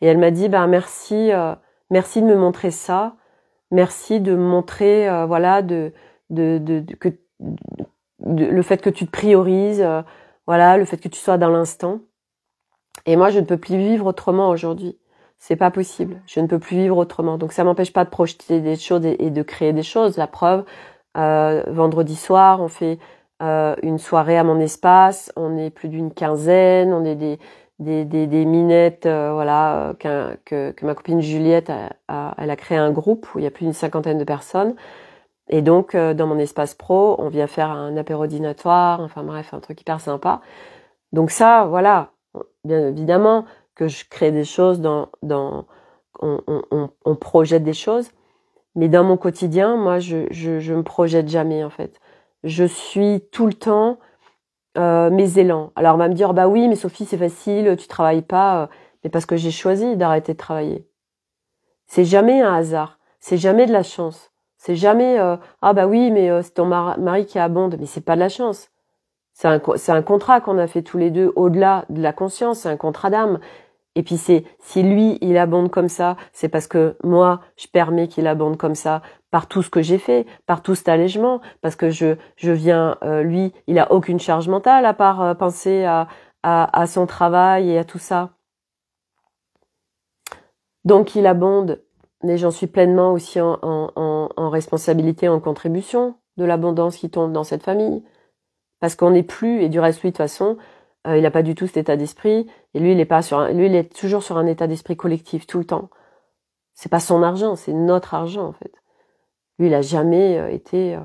Et elle m'a dit, ben merci de me montrer ça, merci de me montrer voilà le fait que tu te priorises, voilà, le fait que tu sois dans l'instant. Et moi, je ne peux plus vivre autrement aujourd'hui. C'est pas possible. Je ne peux plus vivre autrement. Donc, ça m'empêche pas de projeter des choses et de créer des choses. La preuve, vendredi soir, on fait une soirée à mon espace. On est plus d'une quinzaine. On est des minettes, voilà, que ma copine Juliette elle a créé un groupe où il y a plus d'une 50aine de personnes. Et donc, dans mon espace pro, on vient faire un apéro dînatoire. Enfin bref, un truc hyper sympa. Donc ça, voilà. Bien évidemment que je crée des choses, on projette des choses, mais dans mon quotidien, moi, je me projette jamais, en fait. Je suis tout le temps mes élans. Alors on va me dire, bah oui, mais Sophie, c'est facile, tu travailles pas, mais parce que j'ai choisi d'arrêter de travailler. C'est jamais un hasard, c'est jamais de la chance, c'est jamais ah bah oui, mais c'est ton mari qui abonde, mais c'est pas de la chance. C'est un contrat qu'on a fait tous les deux, au-delà de la conscience, c'est un contrat d'âme. Et puis si lui, il abonde comme ça, c'est parce que moi, je permets qu'il abonde comme ça par tout ce que j'ai fait, par tout cet allègement, parce que je viens, lui, il a aucune charge mentale à part penser à son travail et à tout ça. Donc il abonde, mais j'en suis pleinement aussi en responsabilité, en contribution de l'abondance qui tombe dans cette famille. Parce qu'on n'est plus, et du reste, lui, de toute façon, il n'a pas du tout cet état d'esprit, et lui, il est toujours sur un état d'esprit collectif, tout le temps. C'est pas son argent, c'est notre argent, en fait. Lui, il a jamais été,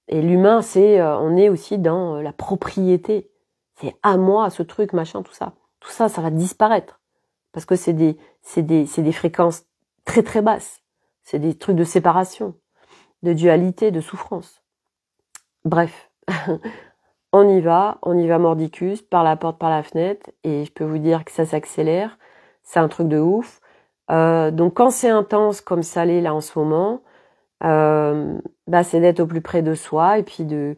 et l'humain, on est aussi dans la propriété. C'est à moi, ce truc, machin, tout ça. Tout ça, ça va disparaître. Parce que c'est des fréquences très, très basses. C'est des trucs de séparation, de dualité, de souffrance. Bref. On y va mordicus, par la porte, par la fenêtre, et je peux vous dire que ça s'accélère, c'est un truc de ouf. Donc quand c'est intense comme ça l'est là en ce moment, bah c'est d'être au plus près de soi et puis de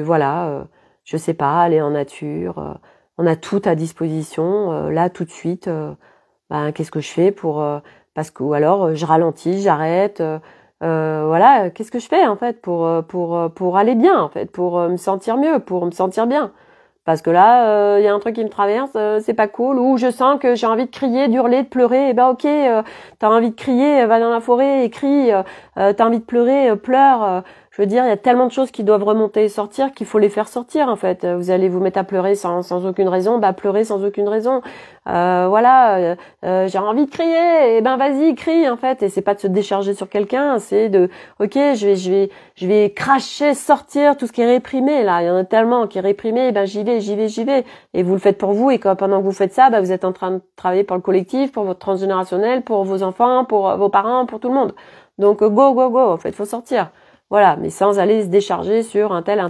voilà, je sais pas, aller en nature. On a tout à disposition là tout de suite. Qu'est-ce que je fais pour parce que ou alors je ralentis, j'arrête. Voilà, qu'est-ce que je fais en fait pour aller bien, en fait, pour me sentir mieux, pour me sentir bien. Parce que là, y a un truc qui me traverse, c'est pas cool, ou je sens que j'ai envie de crier, d'hurler, de pleurer. Et ben ok, t'as envie de crier, va dans la forêt et crie. T'as envie de pleurer, pleure. Je veux dire, il y a tellement de choses qui doivent remonter et sortir qu'il faut les faire sortir, en fait. Vous allez vous mettre à pleurer sans aucune raison, bah pleurez sans aucune raison. Voilà, j'ai envie de crier, et ben vas-y, crie, en fait. Et c'est pas de se décharger sur quelqu'un, c'est de, ok, je vais cracher, sortir tout ce qui est réprimé, là. Il y en a tellement qui est réprimé, et ben j'y vais. Et vous le faites pour vous, et pendant que vous faites ça, bah vous êtes en train de travailler pour le collectif, pour votre transgénérationnel, pour vos enfants, pour vos parents, pour tout le monde. Donc go, en fait, faut sortir. Voilà, mais sans aller se décharger sur un tel.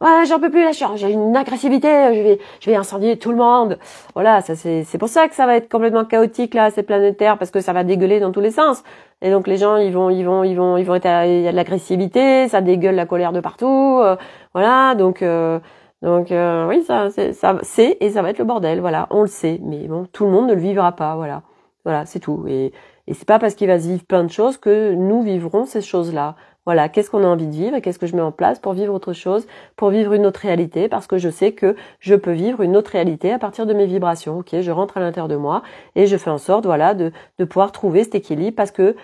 Ouais, j'en peux plus, là, j'ai une agressivité, je vais incendier tout le monde. Voilà, ça c'est pour ça que ça va être complètement chaotique là, c'est planétaire, parce que ça va dégueuler dans tous les sens. Et donc les gens, ils vont être, il y a de l'agressivité, ça dégueule la colère de partout. Voilà, donc oui, c'est et ça va être le bordel. Voilà, on le sait, mais bon, tout le monde ne le vivra pas. Voilà, c'est tout. Et c'est pas parce qu'il va se vivre plein de choses que nous vivrons ces choses-là. Voilà, qu'est-ce qu'on a envie de vivre et qu'est-ce que je mets en place pour vivre autre chose, pour vivre une autre réalité, parce que je sais que je peux vivre une autre réalité à partir de mes vibrations. Ok, je rentre à l'intérieur de moi et je fais en sorte, voilà, de pouvoir trouver cet équilibre parce que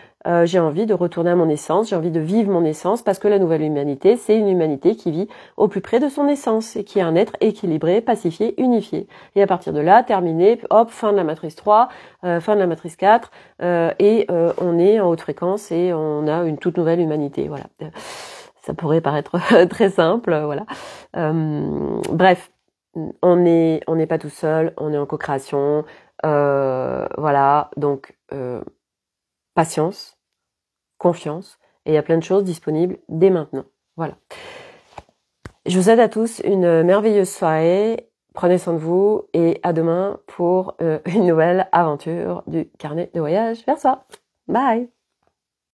j'ai envie de retourner à mon essence, j'ai envie de vivre mon essence parce que la nouvelle humanité, c'est une humanité qui vit au plus près de son essence et qui est un être équilibré, pacifié, unifié. Et à partir de là, terminé, hop, fin de la matrice 3, fin de la matrice 4, et on est en haute fréquence et on a une toute nouvelle humanité. Voilà. Ça pourrait paraître très simple, voilà. Bref, on n'est pas tout seul, on est en co-création, voilà. Donc patience, confiance, et il y a plein de choses disponibles dès maintenant. Voilà. Je vous souhaite à tous une merveilleuse soirée. Prenez soin de vous et à demain pour une nouvelle aventure du carnet de voyage vers soi. Bye!